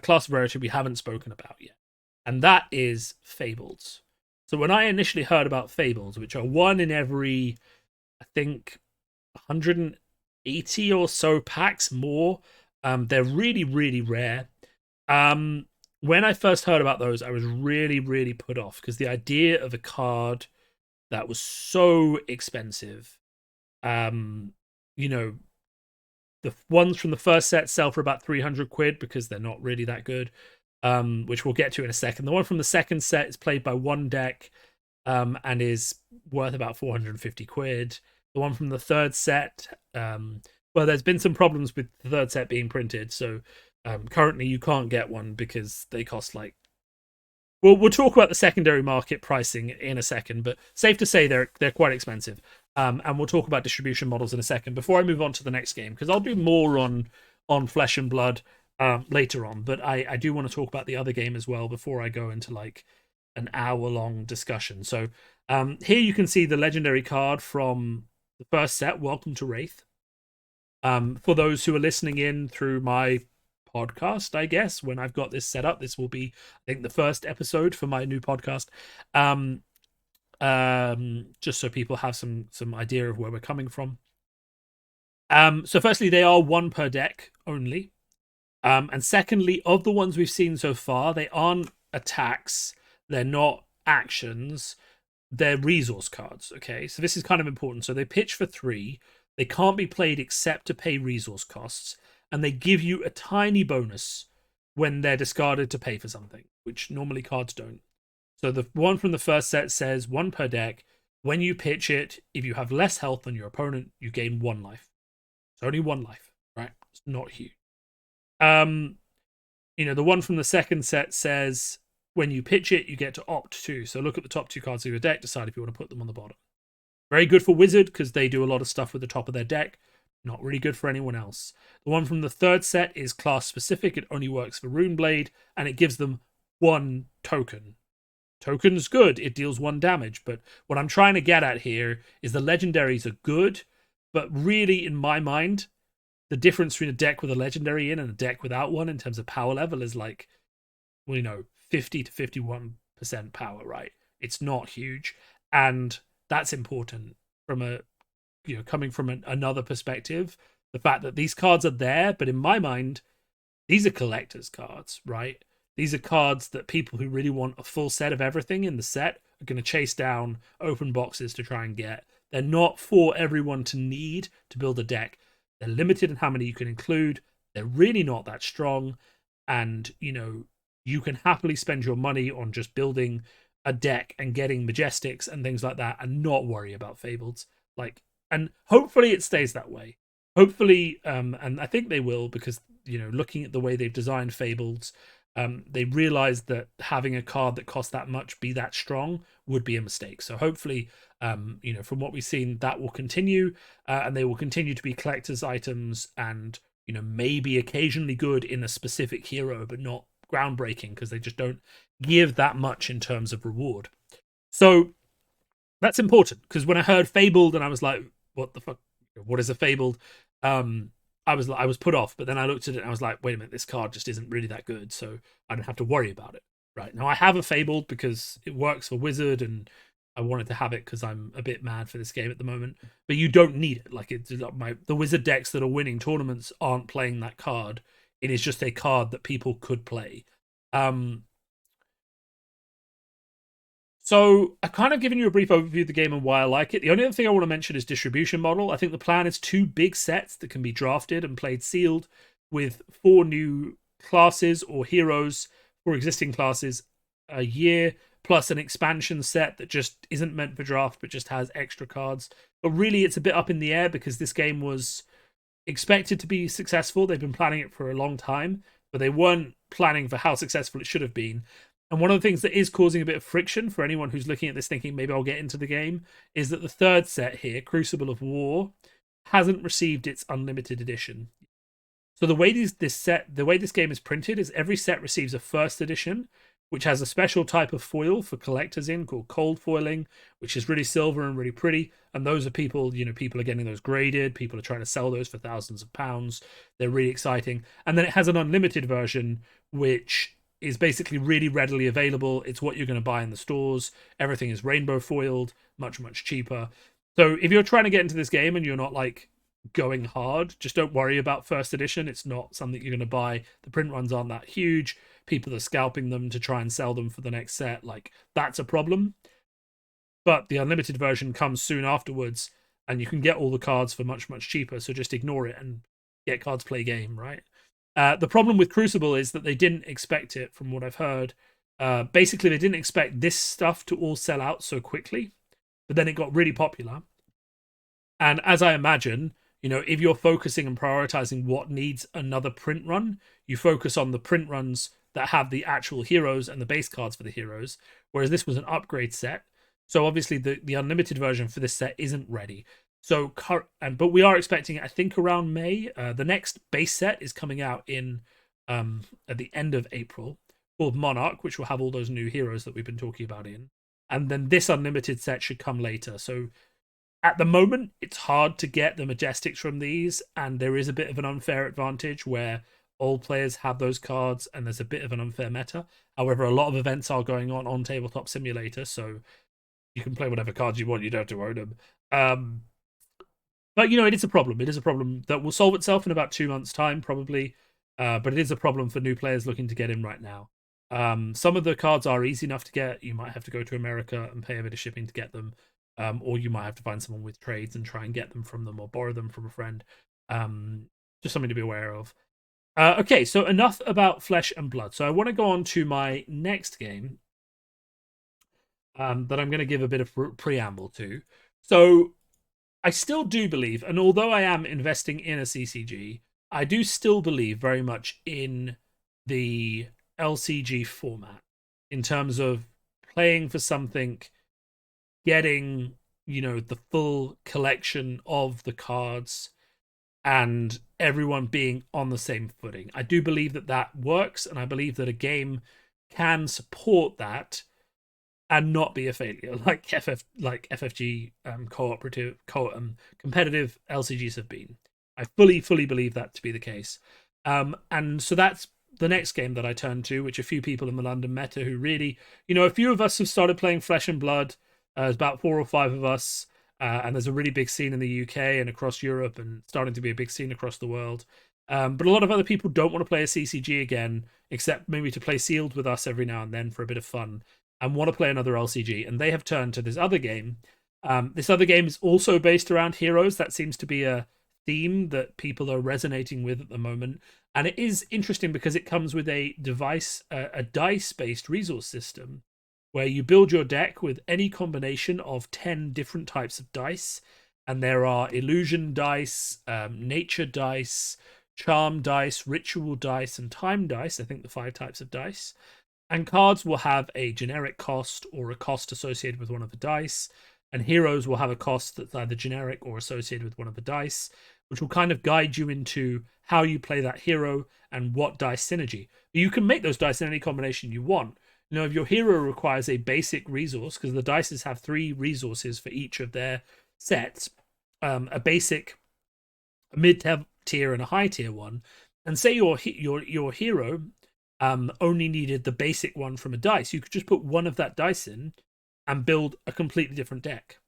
class of rarity we haven't spoken about yet, and that is Fables. So when I initially heard about Fables, which are one in every, I think, 180 or so packs more, they're really, really rare. When I first heard about those, I was really, really put off, because the idea of a card that was so expensive, the ones from the first set sell for about 300 quid because they're not really that good, which we'll get to in a second. The one from the second set is played by one deck, and is worth about 450 quid. The one from the third set, there's been some problems with the third set being printed, so currently you can't get one because they cost like... We'll talk about the secondary market pricing in a second, but safe to say they're quite expensive. And we'll talk about distribution models in a second before I move on to the next game, because I'll do more on Flesh and Blood later on. But I do want to talk about the other game as well before I go into like an hour-long discussion. So here you can see the legendary card from the first set, Welcome to Wraith. For those who are listening in through my podcast, I guess, when I've got this set up, this will be, I think, the first episode for my new podcast. Just so people have some idea of where we're coming from. So firstly, they are one per deck only. And secondly, of the ones we've seen so far, they aren't attacks, they're not actions, they're resource cards. Okay, so this is kind of important. So they pitch for 3, they can't be played except to pay resource costs, and they give you a tiny bonus when they're discarded to pay for something, which normally cards don't. So the one from the first set says 1 per deck. When you pitch it, if you have less health than your opponent, you gain 1 life. It's only 1 life, right? It's not huge. The one from the second set says when you pitch it, you get to opt to. So look at the top 2 cards of your deck, decide if you want to put them on the bottom. Very good for Wizard because they do a lot of stuff with the top of their deck. Not really good for anyone else. The one from the third set is class specific. It only works for Runeblade, and it gives them 1 token. Token's good. It deals 1 damage. But what I'm trying to get at here is the legendaries are good, but really, in my mind, the difference between a deck with a legendary in and a deck without one in terms of power level is like, 50 to 51% power, right? It's not huge. And that's important from coming from another perspective. The fact that these cards are there, but in my mind, these are collector's cards, right? These are cards that people who really want a full set of everything in the set are going to chase down, open boxes to try and get. They're not for everyone to need to build a deck. They're limited in how many you can include. They're really not that strong. And, you can happily spend your money on just building a deck and getting Majestics and things like that and not worry about Fableds. And hopefully it stays that way. Hopefully, and I think they will, because, looking at the way they've designed Fableds, they realized that having a card that costs that much be that strong would be a mistake. So hopefully, from what we've seen, that will continue, and they will continue to be collector's items and, maybe occasionally good in a specific hero, but not groundbreaking because they just don't give that much in terms of reward. So that's important, because when I heard Fabled and I was like, what the fuck? What is a Fabled? I was put off, but then I looked at it and I was like, wait a minute, this card just isn't really that good, so I don't have to worry about it. Right now I have a Fabled because it works for Wizard and I wanted to have it because I'm a bit mad for this game at the moment. But you don't need it. Like, the Wizard decks that are winning tournaments aren't playing that card. It is just a card that people could play. So I've kind of given you a brief overview of the game and why I like it. The only other thing I want to mention is distribution model. I think the plan is 2 big sets that can be drafted and played sealed with 4 new classes or heroes for existing classes a year, plus an expansion set that just isn't meant for draft but just has extra cards. But really, it's a bit up in the air because this game was expected to be successful. They've been planning it for a long time, but they weren't planning for how successful it should have been. And one of the things that is causing a bit of friction for anyone who's looking at this thinking maybe I'll get into the game is that the third set here, Crucible of War, hasn't received its unlimited edition. So the way this game is printed is every set receives a first edition, which has a special type of foil for collectors in called cold foiling, which is really silver and really pretty. And those are people are getting those graded. People are trying to sell those for thousands of pounds. They're really exciting. And then it has an unlimited version, which is basically really readily available. It's what you're going to buy in the stores. Everything is rainbow foiled, much, much cheaper. So if you're trying to get into this game and you're not going hard, just don't worry about first edition. It's not something you're going to buy. The print runs aren't that huge. People are scalping them to try and sell them for the next set. That's a problem. But the unlimited version comes soon afterwards, and you can get all the cards for much, much cheaper. So just ignore it and get cards, play game, right? The problem with Crucible is that they didn't expect it, from what I've heard. Basically, they didn't expect this stuff to all sell out so quickly, but then it got really popular. And as I imagine, if you're focusing and prioritizing what needs another print run, you focus on the print runs that have the actual heroes and the base cards for the heroes, whereas this was an upgrade set. So obviously the unlimited version for this set isn't ready. So but we are expecting it, I think, around May. The next base set is coming out in at the end of April, called Monarch, which will have all those new heroes that we've been talking about in. And then this unlimited set should come later. So at the moment, it's hard to get the Majestics from these, and there is a bit of an unfair advantage where old players have those cards, and there's a bit of an unfair meta. However, a lot of events are going on Tabletop Simulator, so you can play whatever cards you want. You don't have to own them. But it is a problem. It is a problem that will solve itself in about 2 months' time, probably. But it is a problem for new players looking to get in right now. Some of the cards are easy enough to get. You might have to go to America and pay a bit of shipping to get them. Or you might have to find someone with trades and try and get them from them or borrow them from a friend. Just something to be aware of. Okay, so enough about Flesh and Blood. So I want to go on to my next game that I'm going to give a bit of preamble to. So I still do believe, and although I am investing in a CCG, I do still believe very much in the LCG format in terms of playing for something, getting the full collection of the cards, and everyone being on the same footing. I do believe that works, and I believe that a game can support that and not be a failure like FFG cooperative competitive LCGs have been. I fully believe that to be the case. And so that's the next game that I turn to, which a few people in the London meta who really, a few of us have started playing Flesh and Blood. There's about 4 or 5 of us, and there's a really big scene in the UK and across Europe, and starting to be a big scene across the world. But a lot of other people don't want to play a CCG again, except maybe to play Sealed with us every now and then for a bit of fun, and want to play another LCG. And they have turned to this other game. This other game is also based around heroes. That seems to be a theme that people are resonating with at the moment. And it is interesting because it comes with a dice-based resource system where you build your deck with any combination of 10 different types of dice. And there are illusion dice, nature dice, charm dice, ritual dice, and time dice. I think the 5 types of dice. And cards will have a generic cost or a cost associated with one of the dice. And heroes will have a cost that's either generic or associated with one of the dice, which will kind of guide you into how you play that hero and what dice synergy. You can make those dice in any combination you want. If your hero requires a basic resource, because the dices have 3 resources for each of their sets, a basic, a mid-tier, and a high-tier one, and say your hero only needed the basic one from a dice, you could just put one of that dice in and build a completely different deck.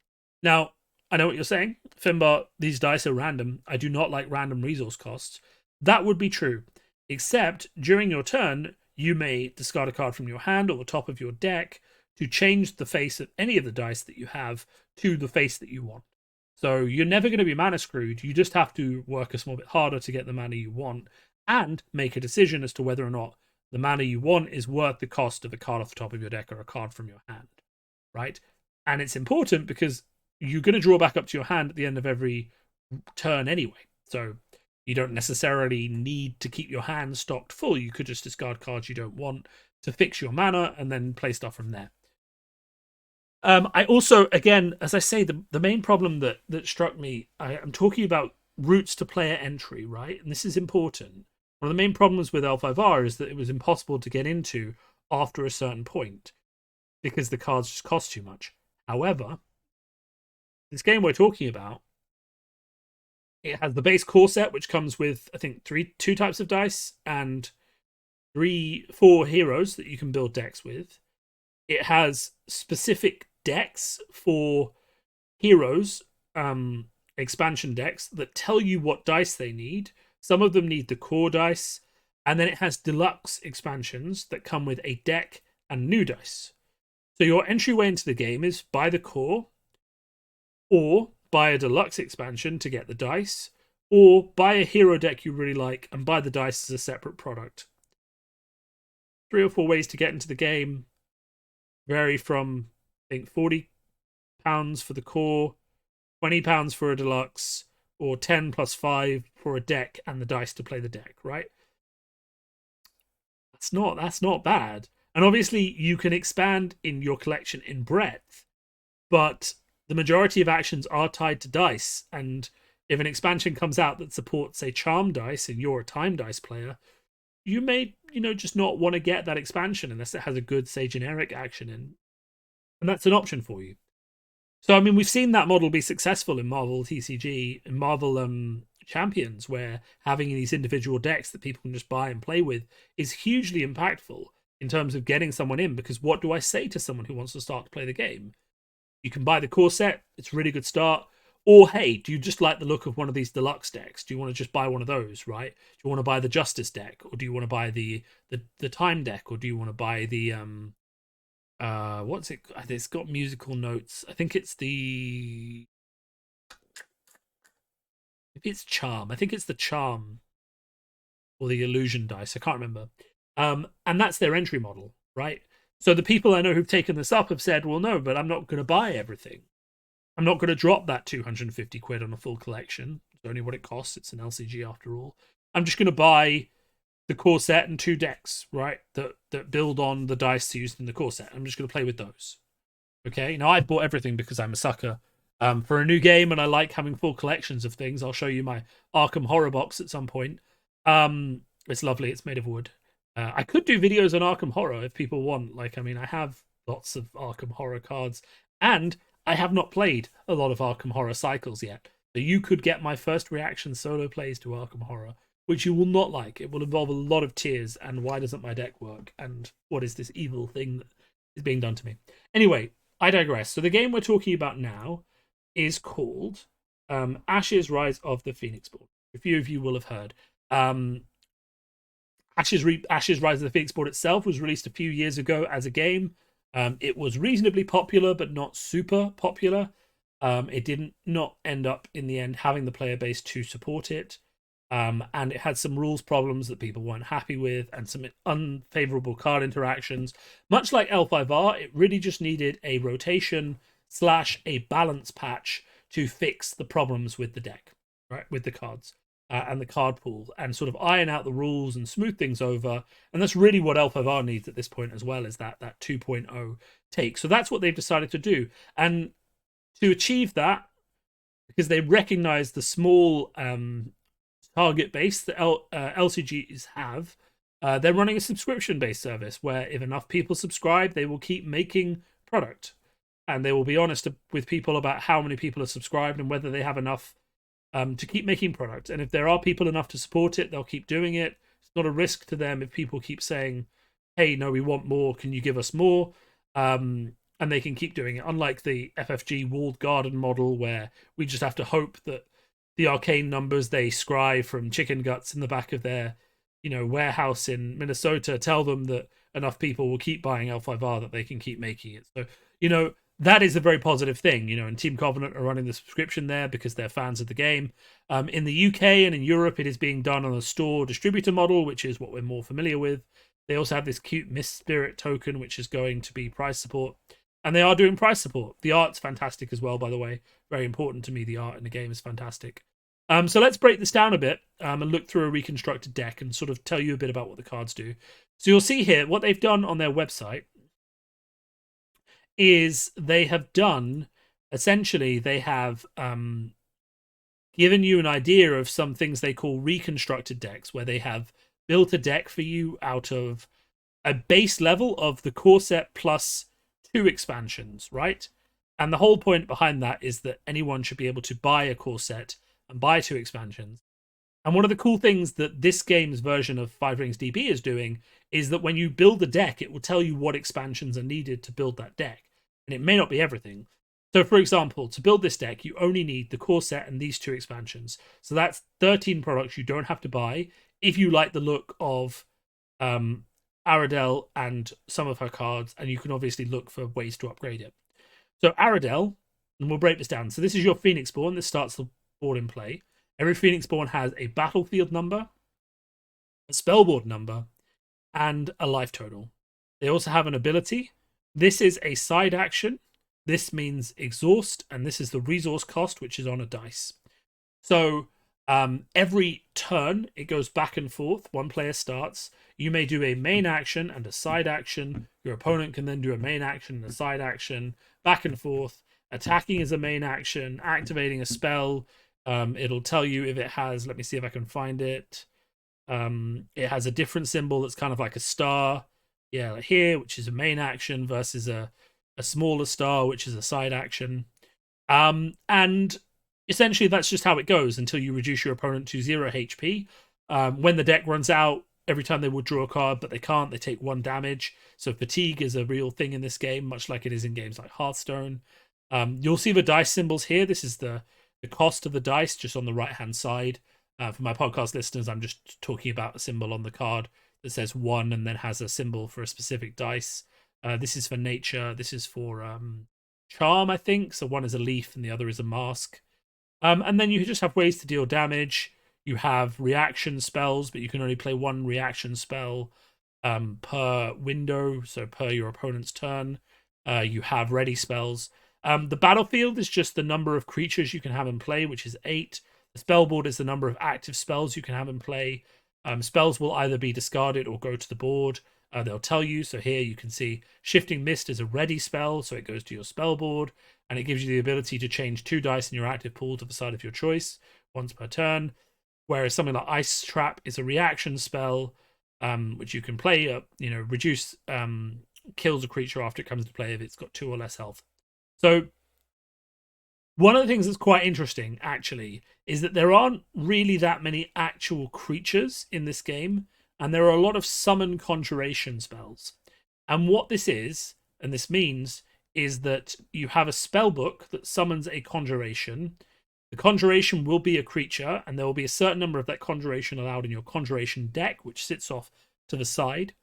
Now, I know what you're saying, Finbar, these dice are random. I do not like random resource costs. That would be true, except during your turn, you may discard a card from your hand or the top of your deck to change the face of any of the dice that you have to the face that you want. So you're never going to be mana screwed. You just have to work a small bit harder to get the mana you want and make a decision as to whether or not the mana you want is worth the cost of a card off the top of your deck or a card from your hand, right? And it's important because you're going to draw back up to your hand at the end of every turn anyway. So you don't necessarily need to keep your hand stocked full. You could just discard cards you don't want to fix your mana and then play stuff from there. I also, again, as I say, the main problem that struck me, I'm talking about routes to player entry, right? And this is important. One of the main problems with L5R is that it was impossible to get into after a certain point because the cards just cost too much. However, this game we're talking about, it has the base core set, which comes with, I think, 2 types of dice and 4 heroes that you can build decks with. It has specific decks for heroes, expansion decks that tell you what dice they need. Some of them need the core dice, and then it has deluxe expansions that come with a deck and new dice. So your entryway into the game is buy the core, or buy a deluxe expansion to get the dice, or buy a hero deck you really like and buy the dice as a separate product. 3 or 4 ways to get into the game vary from, I think, £40 for the core, £20 for a deluxe, or 10 plus 5 for a deck and the dice to play the deck, right? That's not bad. And obviously you can expand in your collection in breadth but the majority of actions are tied to dice. And if an expansion comes out that supports a charm dice and you're a time dice player, you may, just not want to get that expansion unless it has a good, say, generic action in. And that's an option for you. So, I mean, we've seen that model be successful in Marvel TCG and Marvel Champions, where having these individual decks that people can just buy and play with is hugely impactful in terms of getting someone in. Because what do I say to someone who wants to start to play the game? You can buy the core set. It's a really good start. Or, hey, do you just like the look of one of these deluxe decks? Do you want to just buy one of those, right? Do you want to buy the Justice deck? Or do you want to buy the Time deck? Or do you want to buy the what's it? It's got musical notes. I think it's the. Maybe it's Charm. I think it's the Charm or the Illusion dice. I can't remember. And that's their entry model, right? So the people I know who've taken this up have said, well, no, but I'm not going to buy everything. I'm not going to drop that 250 quid on a full collection. It's only what it costs. It's an LCG after all. I'm just going to buy the core set and 2 decks, right? That build on the dice used in the core set. I'm just going to play with those. Okay. Now I bought everything because I'm a sucker for a new game, and I like having full collections of things. I'll show you my Arkham Horror box at some point. It's lovely. It's made of wood. I could do videos on Arkham Horror if people want. Like, I mean, I have lots of Arkham Horror cards, and I have not played a lot of Arkham Horror cycles yet. So you could get my first reaction solo plays to Arkham Horror, which you will not like. It will involve a lot of tears, and why doesn't my deck work? And what is this evil thing that is being done to me? Anyway, I digress. So the game we're talking about now is called Ashes Rise of the Phoenixborn. A few of you will have heard. Ashes Rise of the Phoenixborn itself was released a few years ago as a game. It was reasonably popular, but not super popular. It didn't not end up in the end having the player base to support it. And it had some rules problems that people weren't happy with, and some unfavorable card interactions. Much like L5R, it really just needed a rotation / a balance patch to fix the problems with the deck, right? With the cards and the card pool, and sort of iron out the rules and smooth things over. And that's really what L5R needs at this point as well, is that 2.0 take. So that's what they've decided to do. And to achieve that, because they recognize the small target base that LCGs have, they're running a subscription-based service where if enough people subscribe, they will keep making product. And they will be honest with people about how many people are subscribed and whether they have enough to keep making product. And if there are people enough to support it, they'll keep doing it. It's not a risk to them if people keep saying, hey, no, we want more. Can you give us more? And they can keep doing it. Unlike the FFG walled garden model, where we just have to hope that the arcane numbers they scry from chicken guts in the back of their, warehouse in Minnesota tell them that enough people will keep buying L5R that they can keep making it. So, that is a very positive thing, and Team Covenant are running the subscription there because they're fans of the game. In the UK and in Europe, it is being done on a store distributor model, which is what we're more familiar with. They also have this cute Mist Spirit token, which is going to be price support. And they are doing price support. The art's fantastic as well, by the way. Very important to me. The art in the game is fantastic. So let's break this down a bit and look through a reconstructed deck and sort of tell you a bit about what the cards do. So you'll see here what they've done on their website is they have done, essentially, they have given you an idea of some things they call reconstructed decks, where they have built a deck for you out of a base level of the core set plus 2 expansions, right? And the whole point behind that is that anyone should be able to buy a core set and buy 2 expansions. And one of the cool things that this game's version of Five Rings DB is doing is that when you build a deck, it will tell you what expansions are needed to build that deck. And it may not be everything. So, for example, to build this deck, you only need the core set and these 2 expansions. So that's 13 products you don't have to buy if you like the look of Aradel and some of her cards, and you can obviously look for ways to upgrade it. So Aradel, and we'll break this down. So this is your Phoenixborn. This starts the board in play. Every Phoenixborn has a battlefield number, a spellboard number, and a life total. They also have an ability. This is a side action. This means exhaust, and this is the resource cost, which is on a dice. So every turn, it goes back and forth. One player starts. You may do a main action and a side action. Your opponent can then do a main action and a side action, back and forth. attacking is a main action, activating a spell. It'll tell you if it has, let me see if I can find it. It has a different symbol that's kind of like a star. Yeah, like here, which is a main action versus a smaller star, which is a side action. And essentially that's just how it goes until you reduce your opponent to 0 HP. When the deck runs out, every time they would draw a card, but they can't, they take 1 damage. So fatigue is a real thing in this game, much like it is in games like Hearthstone. You'll see the dice symbols here. This is the cost of the dice just on the right-hand side. For my podcast listeners, I'm just talking about a symbol on the card that says 1 and then has a symbol for a specific dice. This is for nature. This is for charm, I think. So one is a leaf and the other is a mask. And then you just have ways to deal damage. You have reaction spells, but you can only play 1 reaction spell per window, so per your opponent's turn. You have ready spells. The battlefield is just the number of creatures you can have in play, which is 8. The spell board is the number of active spells you can have in play. Spells will either be discarded or go to the board. They'll tell you. So here you can see Shifting Mist is a ready spell, so it goes to your spell board, and it gives you the ability to change 2 dice in your active pool to the side of your choice, once per turn. Whereas something like Ice Trap is a reaction spell, which you can play, reduce kills a creature after it comes to play if it's got 2 or less health. So one of the things that's quite interesting, actually, is that there aren't really that many actual creatures in this game, and there are a lot of summon conjuration spells. And what this is, and this means, is that you have a spell book that summons a conjuration. The conjuration will be a creature, and there will be a certain number of that conjuration allowed in your conjuration deck, which sits off to the side.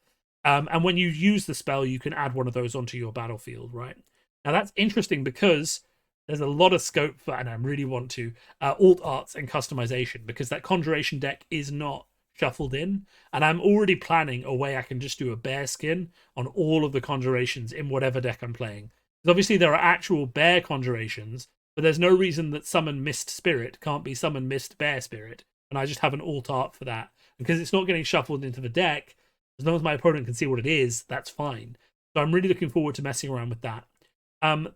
And when you use the spell, you can add one of those onto your battlefield, right? Now that's interesting because there's a lot of scope for, and I really want to, alt arts and customization, because that conjuration deck is not shuffled in, and I'm already planning a way I can just do a bear skin on all of the conjurations in whatever deck I'm playing. Because obviously there are actual bear conjurations, but there's no reason that Summon Mist Spirit can't be Summon Mist Bear Spirit, and I just have an alt art for that. Because it's not getting shuffled into the deck, as long as my opponent can see what it is, that's fine. So I'm really looking forward to messing around with that.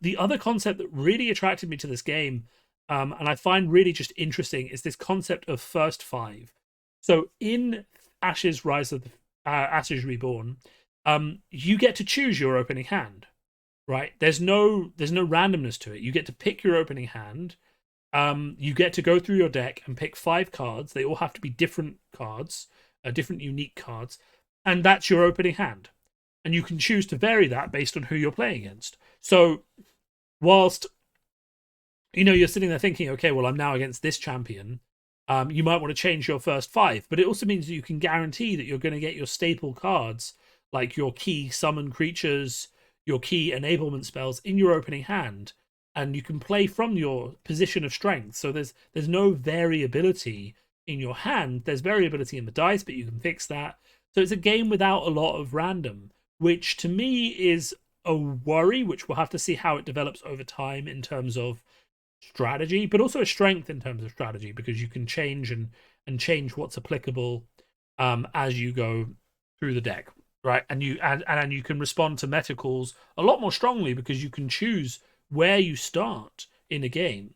The other concept that really attracted me to this game, and I find really just interesting, is this concept of first 5. So in Ashes Reborn, you get to choose your opening hand, right? There's no randomness to it. You get to pick your opening hand. You get to go through your deck and pick 5 cards. They all have to be different cards, different unique cards, and that's your opening hand. And you can choose to vary that based on who you're playing against. So whilst you're sitting there thinking, okay, well, I'm now against this champion, you might want to change your first 5, but it also means that you can guarantee that you're going to get your staple cards, like your key summon creatures, your key enablement spells, in your opening hand, and you can play from your position of strength. So there's no variability in your hand. There's variability in the dice, but you can fix that. So it's a game without a lot of random, which to me is a worry, which we'll have to see how it develops over time in terms of strategy, but also a strength in terms of strategy, because you can change and change what's applicable as you go through the deck, right? And you can respond to meta calls a lot more strongly because you can choose where you start in a game.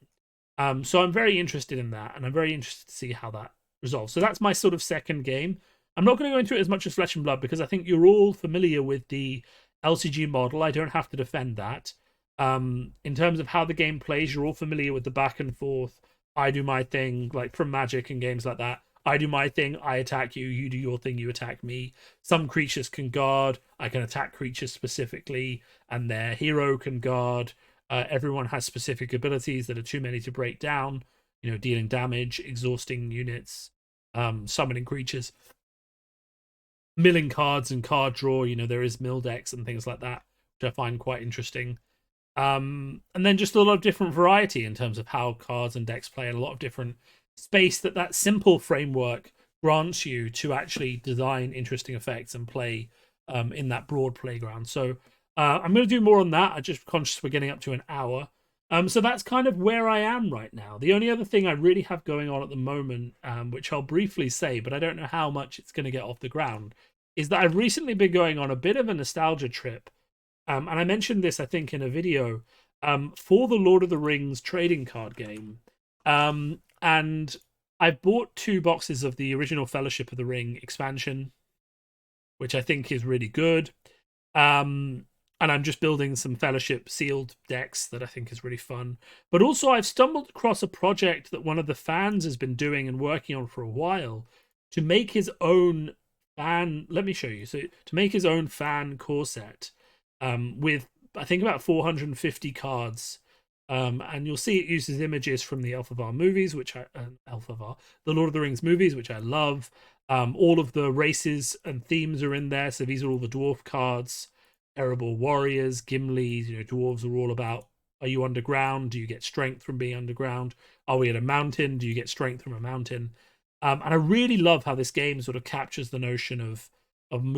So I'm very interested in that, and I'm very interested to see how that resolves. So that's my sort of second game. I'm not going to go into it as much as Flesh and Blood because I think you're all familiar with the LCG model. I don't have to defend that. In terms of how the game plays, you're all familiar with the back and forth. I do my thing, like from Magic and games like that. I do my thing, I attack you, you do your thing, you attack me. Some creatures can guard. I can attack creatures specifically, and their hero can guard. Everyone has specific abilities that are too many to break down. Dealing damage, exhausting units, summoning creatures, milling cards and card draw. There is mill decks and things like that, which I find quite interesting. And then just a lot of different variety in terms of how cards and decks play, and a lot of different space that simple framework grants you to actually design interesting effects and play in that broad playground. So I'm going to do more on that. I'm just conscious we're getting up to an hour. So that's kind of where I am right now. The only other thing I really have going on at the moment, which I'll briefly say, but I don't know how much it's going to get off the ground, is that I've recently been going on a bit of a nostalgia trip. And I mentioned this, I think, in a video. for the Lord of the Rings trading card game. And I've bought 2 boxes of the original Fellowship of the Ring expansion, which I think is really good. Um, and I'm just building some Fellowship sealed decks that I think is really fun. But also, I've stumbled across a project that one of the fans has been doing and working on for a while to make his own fan. Let me show you. So, to make his own fan core set with, I think, about 450 cards. And you'll see it uses images from the Elphaba movies, which the Lord of the Rings movies, which I love. All of the races and themes are in there. So these are all the dwarf cards, Erebor warriors, Gimli. Dwarves are all about: are you underground? Do you get strength from being underground? Are we at a mountain? Do you get strength from a mountain? And I really love how this game sort of captures the notion of um,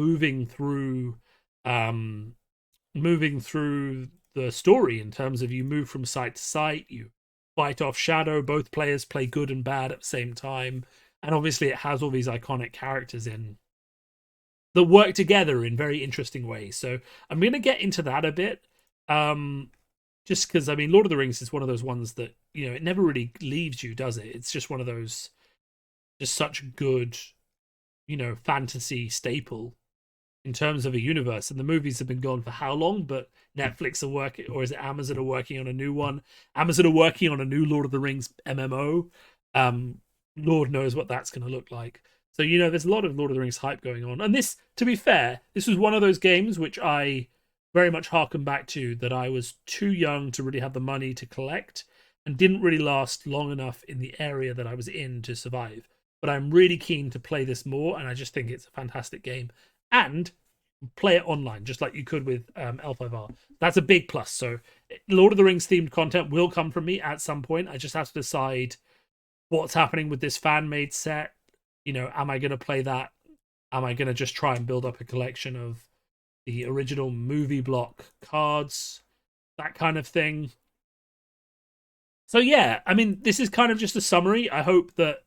moving through the story, in terms of you move from site to site, you fight off shadow, both players play good and bad at the same time, and obviously it has all these iconic characters in that work together in very interesting ways. So I'm going to get into that a bit, just because, I mean, Lord of the Rings is one of those ones that, it never really leaves you, does it? It's just one of those, just such good, fantasy staple in terms of a universe. And the movies have been gone for how long? But Netflix are working, or is it Amazon are working on a new one? Amazon are working on a new Lord of the Rings MMO. Lord knows what that's going to look like. So, there's a lot of Lord of the Rings hype going on. And this, to be fair, this was one of those games which I very much harken back to, that I was too young to really have the money to collect and didn't really last long enough in the area that I was in to survive. But I'm really keen to play this more, and I just think it's a fantastic game. And play it online, just like you could with L5R. That's a big plus. So Lord of the Rings themed content will come from me at some point. I just have to decide what's happening with this fan-made set. Am I going to play that? Am I going to just try and build up a collection of the original movie block cards? That kind of thing. So yeah, I mean, this is kind of just a summary. I hope that,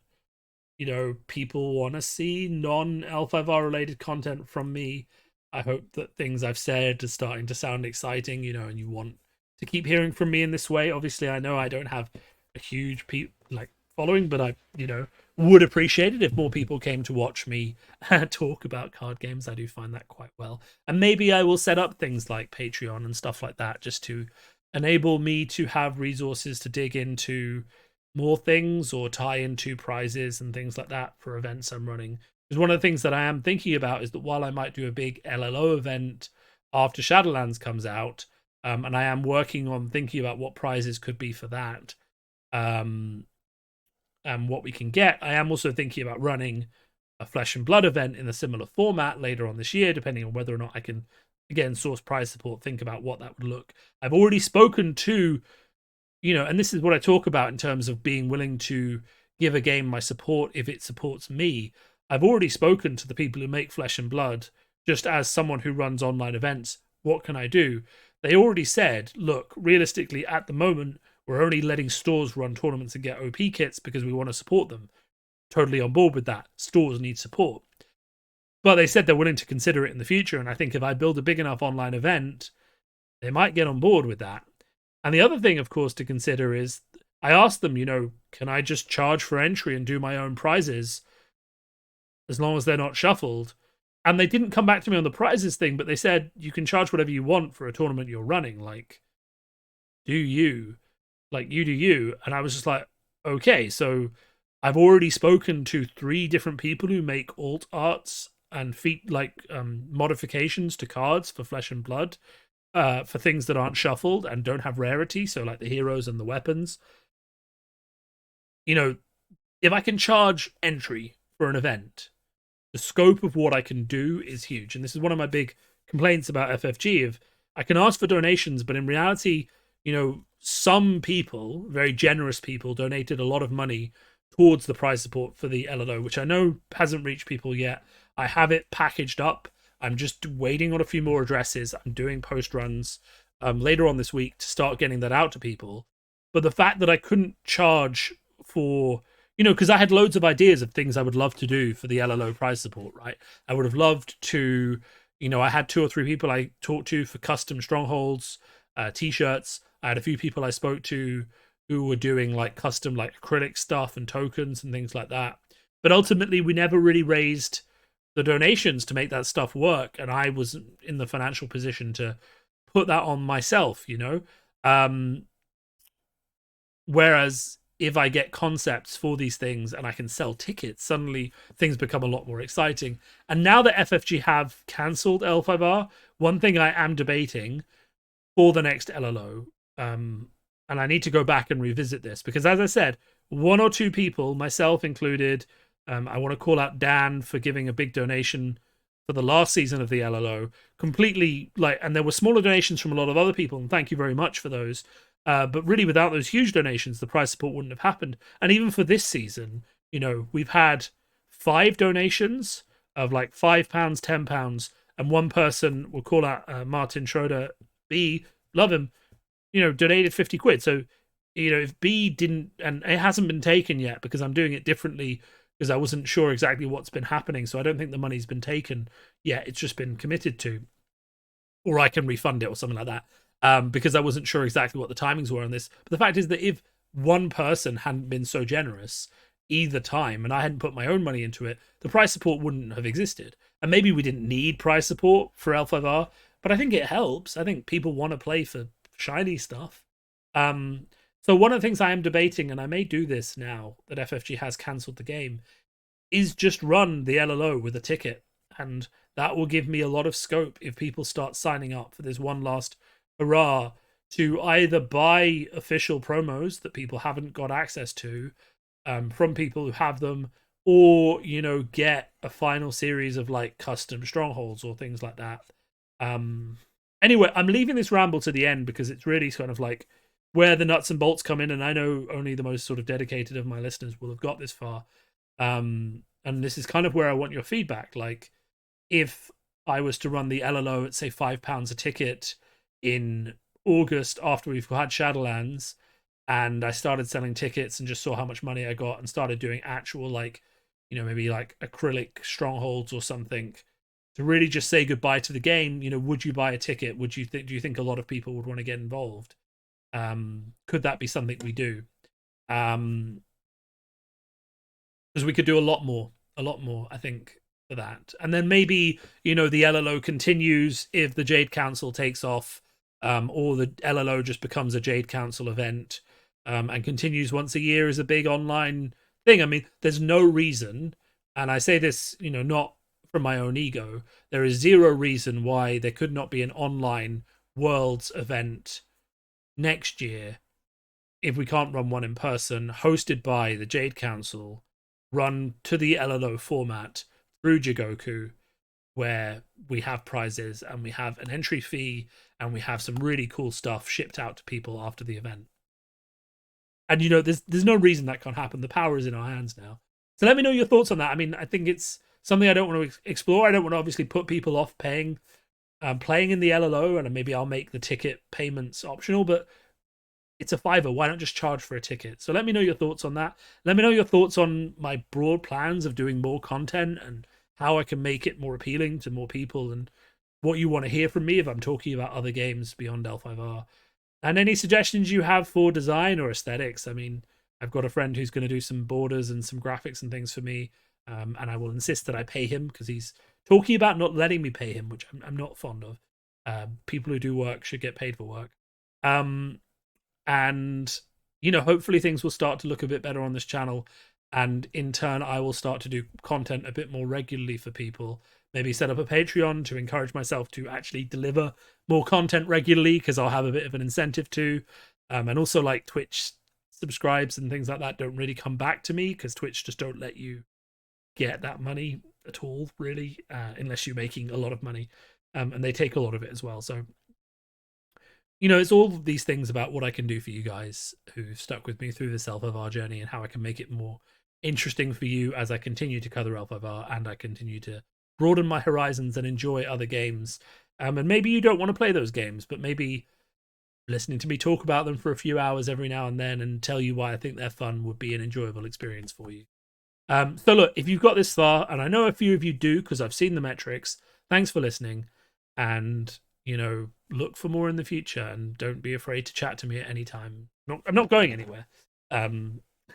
people want to see non-L5R related content from me. I hope that things I've said are starting to sound exciting, and you want to keep hearing from me in this way. Obviously, I know I don't have a huge following, but I, would appreciate it if more people came to watch me talk about card games. I do find that quite well. And maybe I will set up things like Patreon and stuff like that, just to enable me to have resources to dig into more things or tie into prizes and things like that for events I'm running. Because one of the things that I am thinking about is that while I might do a big LLO event after Shadowlands comes out, and I am working on thinking about what prizes could be for that, and what we can get, I am also thinking about running a Flesh and Blood event in a similar format later on this year, depending on whether or not I can, again, source prize support, think about what that would look. I've already spoken to, and this is what I talk about in terms of being willing to give a game my support if it supports me. I've already spoken to the people who make Flesh and Blood, just as someone who runs online events. What can I do? They already said, look, realistically, at the moment, we're only letting stores run tournaments and get OP kits because we want to support them. Totally on board with that. Stores need support. But they said they're willing to consider it in the future, and I think if I build a big enough online event, they might get on board with that. And the other thing, of course, to consider is, I asked them, can I just charge for entry and do my own prizes as long as they're not shuffled? And they didn't come back to me on the prizes thing, but they said you can charge whatever you want for a tournament you're running. Do you? You do you. And I was just like, okay, so I've already spoken to 3 different people who make alt arts and modifications to cards for Flesh and Blood, for things that aren't shuffled and don't have rarity, so like the heroes and the weapons. If I can charge entry for an event, the scope of what I can do is huge. And this is one of my big complaints about FFG. If I can ask for donations, but in reality, some people, very generous people, donated a lot of money towards the prize support for the LLO, which I know hasn't reached people yet. I have it packaged up. I'm just waiting on a few more addresses. I'm doing post runs later on this week to start getting that out to people. But the fact that I couldn't charge for, because I had loads of ideas of things I would love to do for the LLO prize support, right? I would have loved to, I had 2 or 3 people I talked to for custom strongholds. t-shirts. I had a few people I spoke to who were doing like custom like acrylic stuff and tokens and things like that. But ultimately, we never really raised the donations to make that stuff work, and I was in the financial position to put that on myself, you know. Whereas if I get concepts for these things and I can sell tickets, suddenly things become a lot more exciting. And now that FFG have cancelled L5R, one thing I am debating for the next LLO, and I need to go back and revisit this because, as I said, one or two people, myself included, I want to call out Dan for giving a big donation for the last season of the LLO, completely like, and there were smaller donations from a lot of other people, and thank you very much for those. But really, without those huge donations, the prize support wouldn't have happened. And even for this season, you know, we've had 5 donations of like £5, £10, and one person, we'll call out Martin Schroeder B, love him, you know, donated 50 quid. So, you know, if B didn't, and it hasn't been taken yet because I'm doing it differently because I wasn't sure exactly what's been happening. So I don't think the money's been taken yet. It's just been committed to, or I can refund it or something like that. Because I wasn't sure exactly what the timings were on this. But the fact is that if one person hadn't been so generous either time and I hadn't put my own money into it, the prize support wouldn't have existed. And maybe we didn't need prize support for L5R, but I think it helps. I think people want to play for shiny stuff. So one of the things I am debating, and I may do this now that FFG has cancelled the game, is just run the LLO with a ticket. And that will give me a lot of scope if people start signing up for this one last hurrah to either buy official promos that people haven't got access to from people who have them, or, you know, get a final series of like custom strongholds or things like that. Anyway, I'm leaving this ramble to the end because it's really kind of like where the nuts and bolts come in, and I know only the most sort of dedicated of my listeners will have got this far. And this is kind of where I want your feedback. Like, if I was to run the LLO at say £5 a ticket in August after we've had Shadowlands, and I started selling tickets and just saw how much money I got and started doing actual, like, you know, maybe like acrylic strongholds or something to really just say goodbye to the game, you know, would you buy a ticket? Would you think? Do you think a lot of people would want to get involved? Could that be something we do? Because we could do a lot more, I think, for that. And then maybe, you know, the LLO continues if the Jade Council takes off, or the LLO just becomes a Jade Council event, and continues once a year as a big online thing. I mean, there's no reason, and I say this, you know, not from my own ego, there is zero reason why there could not be an online Worlds event next year if we can't run one in person, hosted by the Jade Council, run to the LLO format through Jigoku, where we have prizes and we have an entry fee and we have some really cool stuff shipped out to people after the event. And, you know, there's no reason that can't happen. The power is in our hands now. So let me know your thoughts on that. I mean, I think it's something I don't want to explore. I don't want to obviously put people off playing in the LLO, and maybe I'll make the ticket payments optional, but it's a $5. Why not just charge for a ticket? So let me know your thoughts on that. Let me know your thoughts on my broad plans of doing more content and how I can make it more appealing to more people, and what you want to hear from me if I'm talking about other games beyond L5R. And any suggestions you have for design or aesthetics. I mean, I've got a friend who's going to do some borders and some graphics and things for me, and I will insist that I pay him because he's talking about not letting me pay him, which I'm not fond of. People who do work should get paid for work. And, you know, hopefully things will start to look a bit better on this channel, and in turn I will start to do content a bit more regularly for people. Maybe set up a Patreon to encourage myself to actually deliver more content regularly, because I'll have a bit of an incentive to. And also, like, Twitch subscribes and things like that don't really come back to me because Twitch just don't let you get that money at all, really, unless you're making a lot of money, and they take a lot of it as well. So, you know, it's all these things about what I can do for you guys who've stuck with me through this L5R journey, and how I can make it more interesting for you as I continue to cover L5R and I continue to broaden my horizons and enjoy other games. And maybe you don't want to play those games, but maybe listening to me talk about them for a few hours every now and then and tell you why I think they're fun would be an enjoyable experience for you. So look, if you've got this far, and I know a few of you do because I've seen the metrics, thanks for listening. And look for more in the future, and don't be afraid to chat to me at any time. I'm not going anywhere.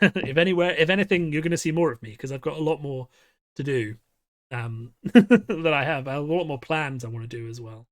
If anything, you're going to see more of me because I've got a lot more to do that I have a lot more plans I want to do as well.